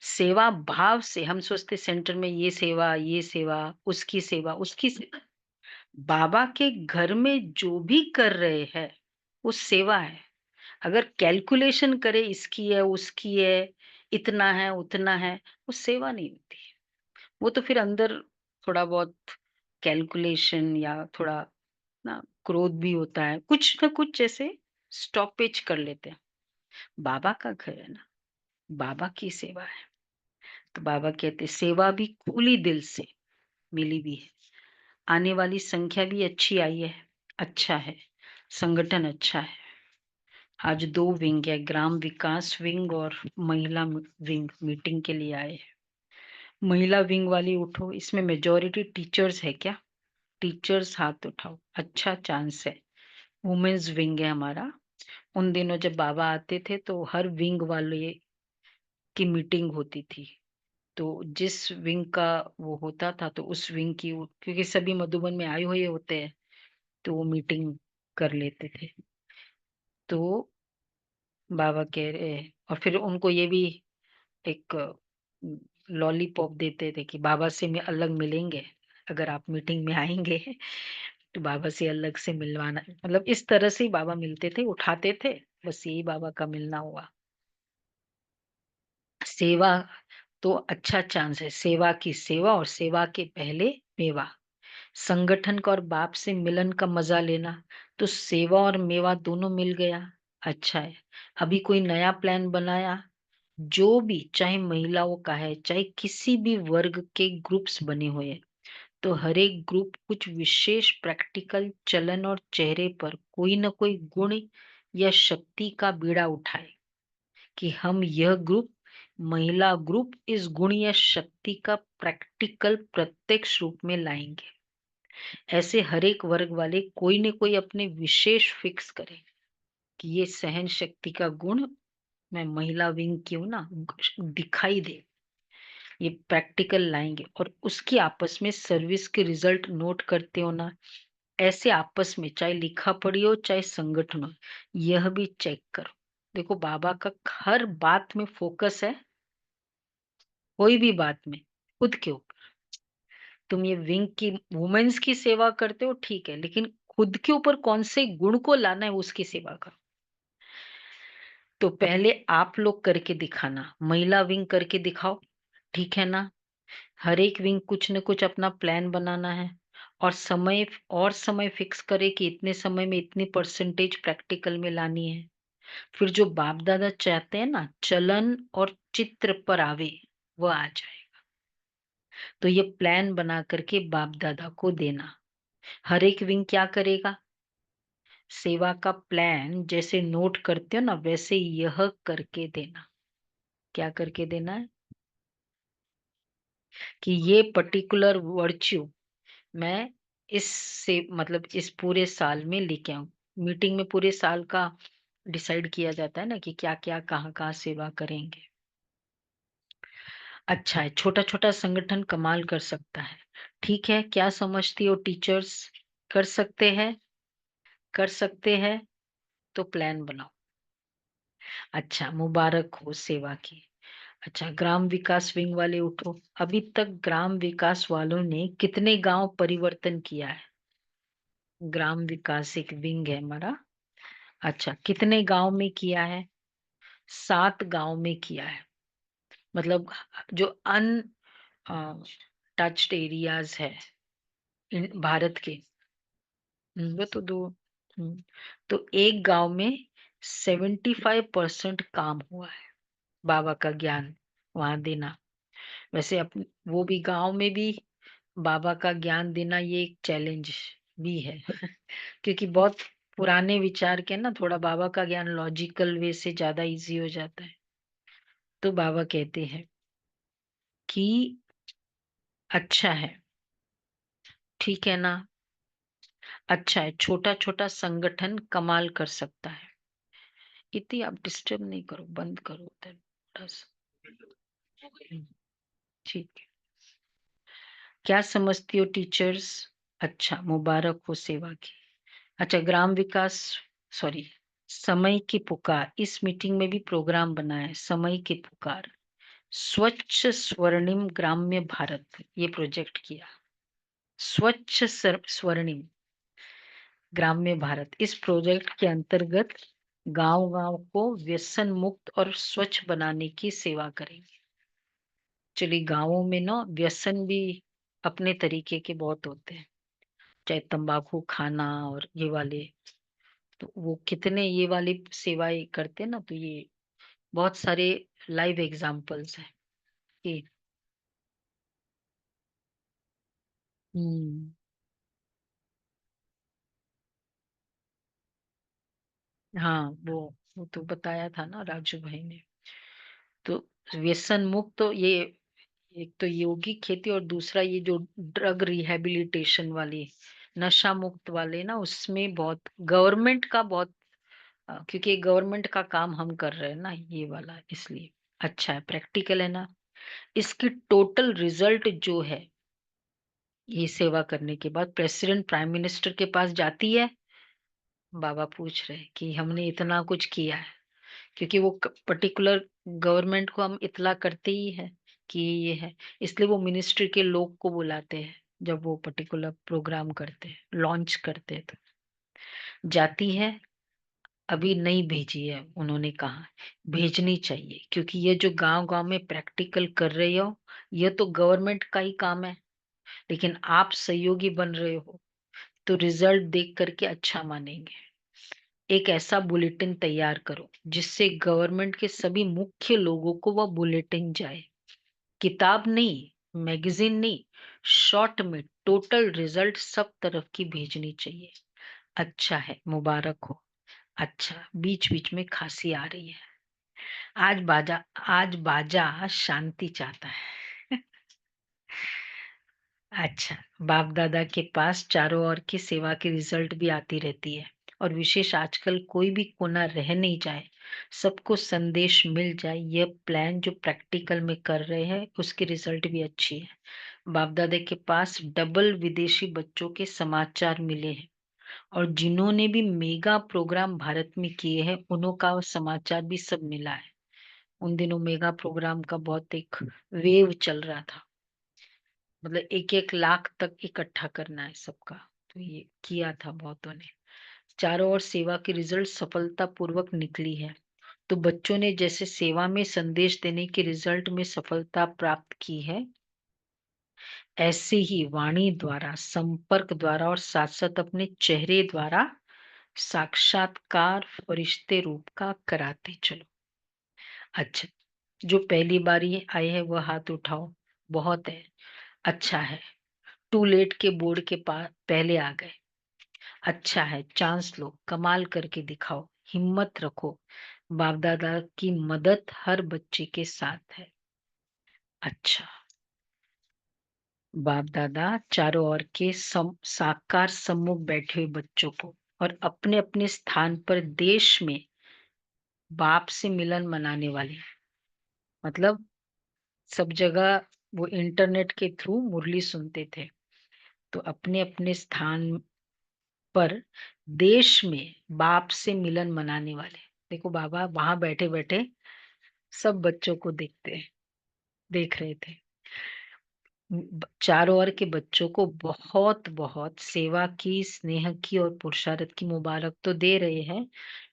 सेवा भाव से हम सोचते सेंटर में ये सेवा, उसकी सेवा, उसकी सेवा। बाबा के घर में जो भी कर रहे हैं वो सेवा है। अगर कैलकुलेशन करे इसकी है उसकी है, इतना है उतना है, वो सेवा नहीं होती। वो तो फिर अंदर थोड़ा बहुत कैलकुलेशन या थोड़ा ना क्रोध भी होता है, कुछ ना कुछ जैसे स्टॉपेज कर लेते हैं। बाबा का घर है ना, बाबा की सेवा है। तो बाबा कहते सेवा भी खुली दिल से मिली भी है। आने वाली संख्या भी अच्छी आई है। अच्छा है, संगठन अच्छा है। आज 2 विंग है, ग्राम विकास विंग और महिला विंग मीटिंग के लिए आए हैं। महिला विंग वाली उठो, इसमें मेजॉरिटी टीचर्स है क्या? टीचर्स हाथ उठाओ, अच्छा चांस है। वुमेन्स विंग है हमारा। उन दिनों जब बाबा आते थे तो हर विंग वाले की मीटिंग होती थी। तो जिस विंग का वो होता था, तो उस विंग की क्योंकि सभी मधुबन में आए हुए होते हैं, तो वो मीटिंग कर लेते थे। तो बाबा कह रहे हैं, और फिर उनको ये भी एक लॉलीपॉप देते थे कि बाबा से में अलग मिलेंगे, अगर आप मीटिंग में आएंगे तो बाबा से अलग से मिलवाना। मतलब इस तरह से ही बाबा मिलते थे, उठाते थे। बस यही बाबा का मिलना हुआ। सेवा तो अच्छा चांस है, सेवा की सेवा, और सेवा के पहले मेवा। संगठन का और बाप से मिलन का मजा लेना, तो सेवा और मेवा दोनों मिल गया। अच्छा है। अभी कोई नया प्लान बनाया, जो भी, चाहे महिलाओं का है चाहे किसी भी वर्ग के ग्रुप्स बने हुए हैं, तो हर एक ग्रुप कुछ विशेष प्रैक्टिकल चलन और चेहरे पर कोई ना कोई गुण या शक्ति का बीड़ा उठाए, कि हम यह ग्रुप, महिला ग्रुप, इस गुण या शक्ति का प्रैक्टिकल प्रत्यक्ष रूप में लाएंगे। ऐसे हर एक वर्ग वाले कोई न कोई अपने विशेष फिक्स करें कि ये सहन शक्ति का गुण मैं महिला विंग की हूं ना, दिखाई दे। ये प्रैक्टिकल लाएंगे, और उसकी आपस में सर्विस के रिजल्ट नोट करते हो ना, ऐसे आपस में चाहे लिखा पढ़ी हो चाहे संगठन हो, यह भी चेक करो। देखो बाबा का हर बात में फोकस है, कोई भी बात में खुद के ऊपर। तुम ये विंग की वुमेन्स की सेवा करते हो ठीक है, लेकिन खुद के ऊपर कौन से गुण को लाना है उसकी सेवा करो। तो पहले आप लोग करके दिखाना, महिला विंग करके दिखाओ, ठीक है ना? हर एक विंग कुछ न कुछ अपना प्लान बनाना है, और समय फिक्स करे कि इतने समय में इतनी परसेंटेज प्रैक्टिकल में लानी है। फिर जो बाप दादा चाहते हैं ना, चलन और चित्र पर आवे, वो आ जाए। तो ये प्लान बना करके बाप दादा को देना। हर एक विंग क्या करेगा? सेवा का प्लान जैसे नोट करते हो ना, वैसे यह करके देना। क्या करके देना है? कि ये पर्टिकुलर वर्च्यू मैं मतलब इस पूरे साल में लेके आऊं। मीटिंग में पूरे साल का डिसाइड किया जाता है ना, कि क्या क्या कहाँ कहाँ सेवा करेंगे। अच्छा है, छोटा छोटा संगठन कमाल कर सकता है। ठीक है, क्या समझती हो टीचर्स? कर सकते हैं? कर सकते हैं, तो प्लान बनाओ। अच्छा, मुबारक हो सेवा की। अच्छा, ग्राम विकास विंग वाले उठो। अभी तक ग्राम विकास वालों ने कितने गांव परिवर्तन किया है? ग्राम विकास एक विंग है हमारा। अच्छा, कितने गांव में किया है? 7 गांव में किया है। मतलब जो अन टच्ड एरियाज है भारत के, वो तो दो। हम्म, तो एक गांव में 75% काम हुआ है। बाबा का ज्ञान वहां देना। वैसे वो भी गांव में भी बाबा का ज्ञान देना ये एक चैलेंज भी है क्योंकि बहुत पुराने विचार के ना, थोड़ा बाबा का ज्ञान लॉजिकल वे से ज्यादा इजी हो जाता है। तो बाबा कहते हैं कि अच्छा है, ठीक है ना, अच्छा है, छोटा छोटा संगठन कमाल कर सकता है। इतनी आप डिस्टर्ब नहीं करो, बंद करो उधर थोड़ा सा। हम्म, ठीक है। क्या समझती हो टीचर्स? अच्छा, मुबारक हो सेवा की। अच्छा, ग्राम विकास, सॉरी, समय की पुकार, इस मीटिंग में भी प्रोग्राम बना है, समय की पुकार, स्वच्छ स्वर्णिम ग्राम्य भारत, ये प्रोजेक्ट किया। स्वच्छ स्वर्णिम ग्राम्य भारत, इस प्रोजेक्ट के अंतर्गत गांव गांव को व्यसन मुक्त और स्वच्छ बनाने की सेवा करेंगे। चलिए, गांवों में ना व्यसन भी अपने तरीके के बहुत होते हैं, चाहे तंबाकू खाना और ये वाले, तो वो कितने ये वाली सेवाएं करते हैं ना, तो ये बहुत सारे लाइव एग्जाम्पल्स हैं कि हम्म, हाँ, वो तो बताया था ना राजू भाई ने। तो व्यसन मुक्त तो ये, एक तो यौगिक खेती और दूसरा ये जो ड्रग रिहैबिलिटेशन वाली, नशा मुक्त वाले ना, उसमें बहुत गवर्नमेंट का बहुत, क्योंकि गवर्नमेंट का काम हम कर रहे हैं ना ये वाला, इसलिए अच्छा है, प्रैक्टिकल है ना। इसकी टोटल रिजल्ट जो है, ये सेवा करने के बाद प्रेसिडेंट प्राइम मिनिस्टर के पास जाती है। बाबा पूछ रहे हैं कि हमने इतना कुछ किया है, क्योंकि वो पर्टिकुलर गवर्नमेंट को हम इतला करते ही है कि ये है, इसलिए वो मिनिस्ट्री के लोग को बुलाते हैं जब वो पर्टिकुलर प्रोग्राम करते हैं, लॉन्च करते हैं, तो जाती है। अभी नहीं भेजी है, उन्होंने कहा भेजनी चाहिए, क्योंकि ये जो गांव गांव में प्रैक्टिकल कर रहे हो, ये तो गवर्नमेंट का ही काम है, लेकिन आप सहयोगी बन रहे हो, तो रिजल्ट देख करके अच्छा मानेंगे। एक ऐसा बुलेटिन तैयार करो जिससे गवर्नमेंट के सभी मुख्य लोगों को वह बुलेटिन जाए। किताब नहीं, मैगजीन नहीं, शॉर्ट में टोटल रिजल्ट सब तरफ की भेजनी चाहिए। अच्छा है, मुबारक हो। अच्छा, बीच बीच में खांसी आ रही है। आज बाजा शांति चाहता है अच्छा, बाप दादा के पास चारों ओर की सेवा की रिजल्ट भी आती रहती है, और विशेष आजकल कोई भी कोना रह नहीं जाए, सबको संदेश मिल जाए, यह प्लान जो प्रैक्टिकल में कर रहे हैं उसकी रिजल्ट भी अच्छी है। बाप दादा के पास डबल विदेशी बच्चों के समाचार मिले हैं, और जिन्होंने भी मेगा प्रोग्राम भारत में किए हैं उन्हों का समाचार भी सब मिला है। उन दिनों मेगा प्रोग्राम का बहुत एक वेव चल रहा था, मतलब 1-1 लाख तक इकट्ठा करना है सबका, तो ये किया था बहुतों ने। चारों ओर सेवा की रिजल्ट सफलता पूर्वक निकली है। तो बच्चों ने जैसे सेवा में संदेश देने के रिजल्ट में सफलता प्राप्त की है, ऐसे ही वाणी द्वारा, संपर्क द्वारा और साथ साथ अपने चेहरे द्वारा साक्षात्कार फरिश्ते रूप का कराते चलो। अच्छा, जो पहली बारी आए हैं वह हाथ उठाओ, बहुत है, अच्छा है। टू लेट के बोर्ड के पास पहले आ गए, अच्छा है, चांस लो, कमाल करके दिखाओ, हिम्मत रखो, बाप दादा की मदद हर बच्चे के साथ है। अच्छा, बाप दादा चारों ओर के साकार सम्मुख बैठे हुए बच्चों को और अपने अपने स्थान पर देश में बाप से मिलन मनाने वाले, मतलब सब जगह वो इंटरनेट के थ्रू मुरली सुनते थे, तो अपने अपने स्थान पर देश में बाप से मिलन मनाने वाले, देखो बाबा वहां बैठे बैठे सब बच्चों को देखते हैं, देख रहे थे। चारों ओर के बच्चों को बहुत बहुत सेवा की, स्नेह की और पुरुषार्थ की मुबारक तो दे रहे हैं,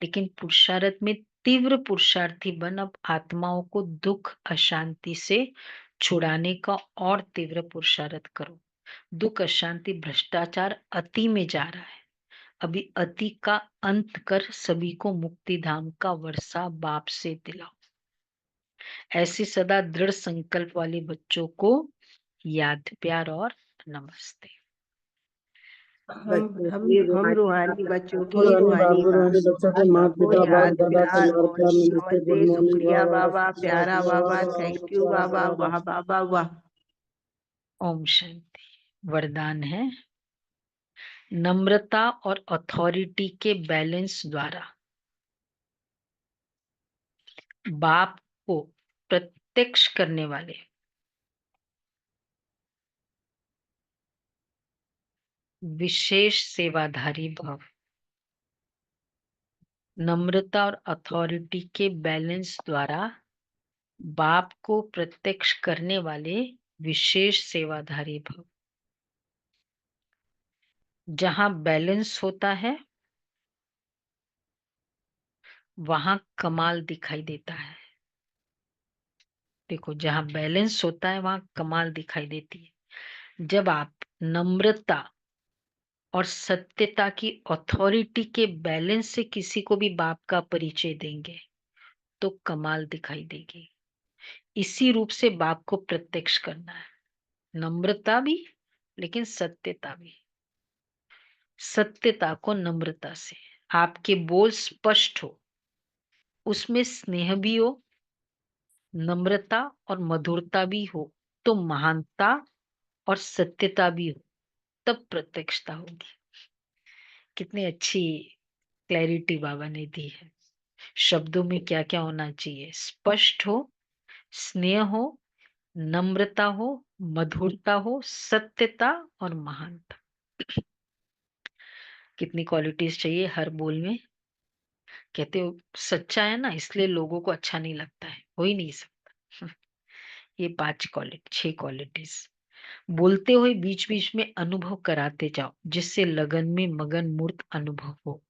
लेकिन पुरुषार्थ में तीव्र पुरुषार्थी बन अब आत्माओं को दुख अशांति से छुड़ाने का और तीव्र पुरुषार्थ करो। दुख अशांति भ्रष्टाचार अति में जा रहा है। अभी अति का अंत कर सभी को मुक्ति धाम का वर्षा बाप से दिलाओ। ऐसे सदा दृढ़ संकल्प वाले बच्चों को याद, प्यार और नमस्ते। हम रूहानी बच्चों की रूहानी रूहानी बच्चों के माता को पिता बाप याद, दादा से प्यार मार और प्यार नमस्ते गुड नमस्ते। मॉर्निंग शुक्रिया वाह बाबा, प्यारा बाबा, वाह थैंक यू बाबा, वाह बाबा वाह। ओम शांति। वरदान है, नम्रता और अथॉरिटी के बैलेंस द्वारा बाप को प्रत्यक्ष करने वाले विशेष सेवाधारी भव। नम्रता और अथॉरिटी के बैलेंस द्वारा बाप को प्रत्यक्ष करने वाले विशेष सेवाधारी भव। जहां बैलेंस होता है वहां कमाल दिखाई देता है। देखो, जहां बैलेंस होता है वहां कमाल दिखाई देती है। जब आप नम्रता और सत्यता की अथॉरिटी के बैलेंस से किसी को भी बाप का परिचय देंगे तो कमाल दिखाई देगी। इसी रूप से बाप को प्रत्यक्ष करना है। नम्रता भी, लेकिन सत्यता भी। सत्यता को नम्रता से, आपके बोल स्पष्ट हो, उसमें स्नेह भी हो, नम्रता और मधुरता भी हो, तो महानता और सत्यता भी हो, तब प्रत्यक्षता होगी। कितनी अच्छी क्लैरिटी बाबा ने दी है। शब्दों में क्या क्या होना चाहिए? स्पष्ट हो, स्नेह हो, नम्रता हो, मधुरता हो, सत्यता और महानता। कितनी क्वालिटीज चाहिए हर बोल में। कहते हो सच्चा है ना, इसलिए लोगों को अच्छा नहीं लगता है, हो ही नहीं सकता। ये 6 क्वालिटीज बोलते हुए बीच बीच में अनुभव कराते जाओ, जिससे लगन में मगन मूर्त अनुभव हो।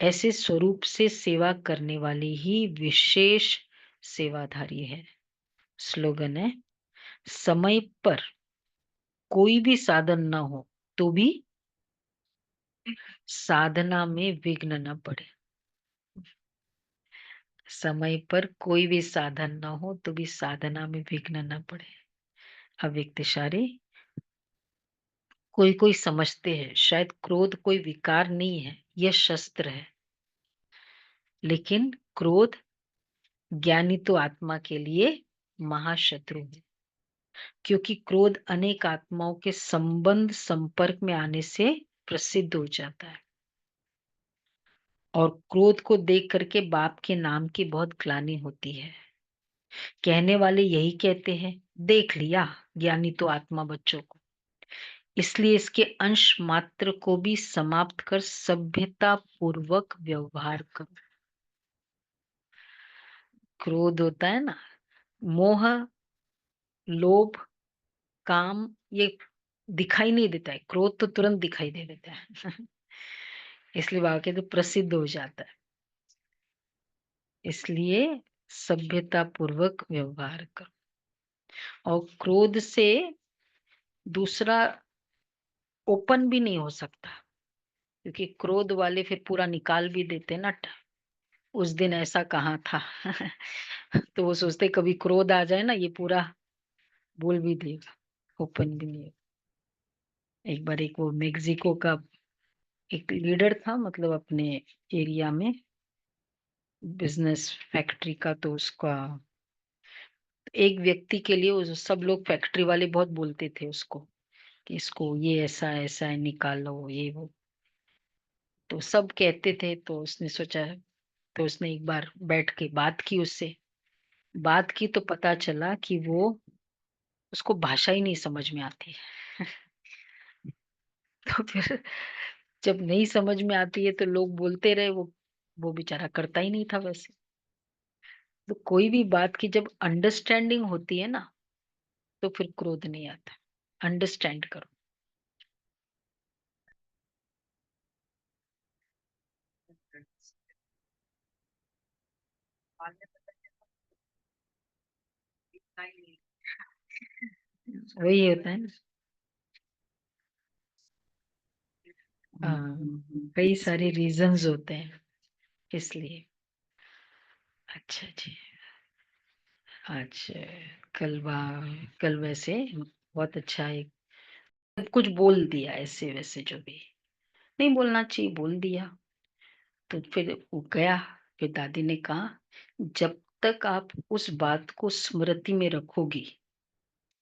ऐसे स्वरूप से सेवा करने वाले ही विशेष सेवाधारी है। स्लोगन है, समय पर कोई भी साधन न हो तो भी साधना में विघ्न न पड़े। समय पर कोई भी साधन न हो तो भी साधना में विघ्न न पड़े। अव्यक्तशारी। कोई कोई समझते हैं शायद क्रोध कोई विकार नहीं है, यह शस्त्र है। लेकिन क्रोध ज्ञानी तो आत्मा के लिए महाशत्रु है, क्योंकि क्रोध अनेक आत्माओं के संबंध संपर्क में आने से प्रसिद्ध हो जाता है। और क्रोध को देख करके बाप के नाम की बहुत ग्लानि होती है। कहने वाले यही कहते हैं, देख लिया ज्ञानी तो आत्मा बच्चों को। इसलिए इसके अंश मात्र को भी समाप्त कर सभ्यता पूर्वक व्यवहार करो। क्रोध होता है ना, मोह, लोभ, काम, ये दिखाई नहीं देता है। क्रोध तो तुरंत दिखाई दे देता है। इसलिए वाक्य तो प्रसिद्ध हो जाता है। इसलिए सभ्यता पूर्वक व्यवहार करो। और क्रोध से दूसरा ओपन भी नहीं हो सकता, क्योंकि क्रोध वाले फिर पूरा निकाल भी देते ना। उस दिन ऐसा कहा था। तो वो सोचते कभी क्रोध आ जाए ना, ये पूरा बोल भी देगा, ओपन भी नहीं। एक बार एक वो मेक्सिको का एक लीडर था, मतलब अपने एरिया में बिजनेस फैक्ट्री का, तो उसका एक व्यक्ति के लिए सब लोग फैक्ट्री वाले बहुत बोलते थे उसको कि इसको ये ऐसा ऐसा है, निकालो ये वो। तो सब कहते थे, तो उसने सोचा, तो उसने एक बार बैठ के बात की उससे। बात की तो पता चला कि वो, उसको भाषा ही नहीं समझ में आती है। तो फिर जब नहीं समझ में आती है तो लोग बोलते रहे, वो बेचारा करता ही नहीं था वैसे। तो कोई भी बात की जब अंडरस्टैंडिंग होती है ना, तो फिर क्रोध नहीं आता। अंडरस्टैंड करो। वही होता है ना। कई सारे रीजंस होते हैं इसलिए। अच्छा जी। आज कल वैसे बहुत अच्छा एक सब कुछ बोल दिया, ऐसे वैसे जो भी नहीं बोलना चाहिए बोल दिया। तो फिर वो गया। फिर दादी ने कहा, जब तक आप उस बात को स्मृति में रखोगी,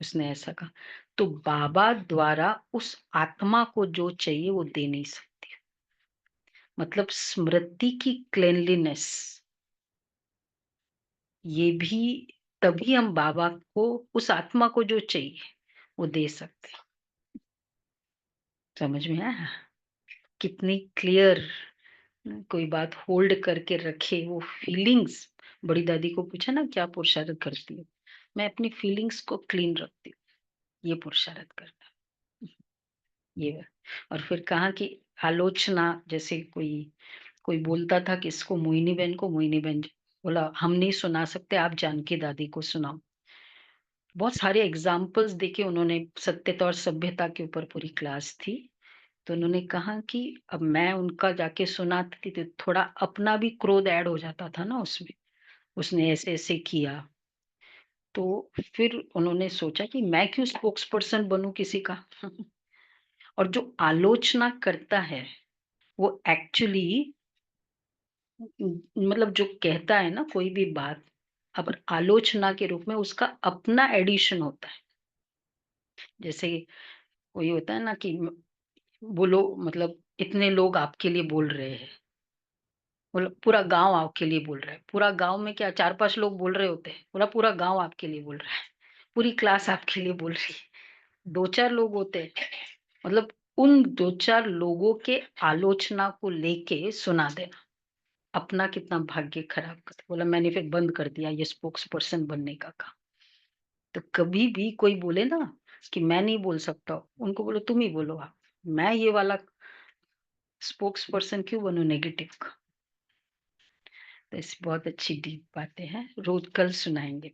उसने ऐसा कहा, तो बाबा द्वारा उस आत्मा को जो चाहिए वो दे नहीं सकती। मतलब स्मृति की क्लेनलीनेस, ये भी तभी हम बाबा को, उस आत्मा को जो चाहिए वो दे सकते हैं। समझ में आया कितनी क्लियर। कोई बात होल्ड करके रखे, वो फीलिंग्स। बड़ी दादी को पूछा ना क्या पुरुषार्थ करती हो, मैं अपनी फीलिंग्स को क्लीन रखती हूँ, ये पुरुषार्थ करना ये। और फिर कहा कि आलोचना, जैसे कोई बोलता था कि इसको मोहिनी बहन को, मोहिनी बहन बोला हम नहीं सुना सकते, आप जानकी दादी को सुनाओ। बहुत सारे एग्जाम्पल्स देके उन्होंने, सत्यता और सभ्यता के ऊपर पूरी क्लास थी। तो उन्होंने कहा कि अब मैं उनका जाके सुनाती थी तो थोड़ा अपना भी क्रोध ऐड हो जाता था ना उसमें, उसने ऐसे ऐसे किया। तो फिर उन्होंने सोचा कि मैं क्यों स्पोक्स पर्सन बनूं किसी का। और जो आलोचना करता है वो एक्चुअली, मतलब जो कहता है ना कोई भी बात, अगर आलोचना के रूप में उसका अपना एडिशन होता है। जैसे कोई होता है ना कि बोलो, मतलब इतने लोग आपके लिए बोल रहे हैं, बोला पूरा गांव आपके लिए बोल रहा है। पूरा गांव में क्या 4-5 लोग बोल रहे होते हैं, बोला पूरा गांव आपके लिए बोल रहा है, पूरी क्लास आपके लिए बोल रही है। 2-4 लोग होते हैं, मतलब उन 2-4 लोगों के आलोचना को लेके सुना देना, अपना कितना भाग्य खराब कर। बोला मैंने फिर बंद कर दिया ये स्पोक्स पर्सन बनने का काम। तो कभी भी कोई बोले ना कि मैं नहीं बोल सकता, उनको बोलो तुम ही बोलो, आप मैं ये वाला स्पोक्स पर्सन क्यों बनूं नेगेटिव का। तो ऐसी बहुत अच्छी डीप बातें हैं, रोज कल सुनाएंगे।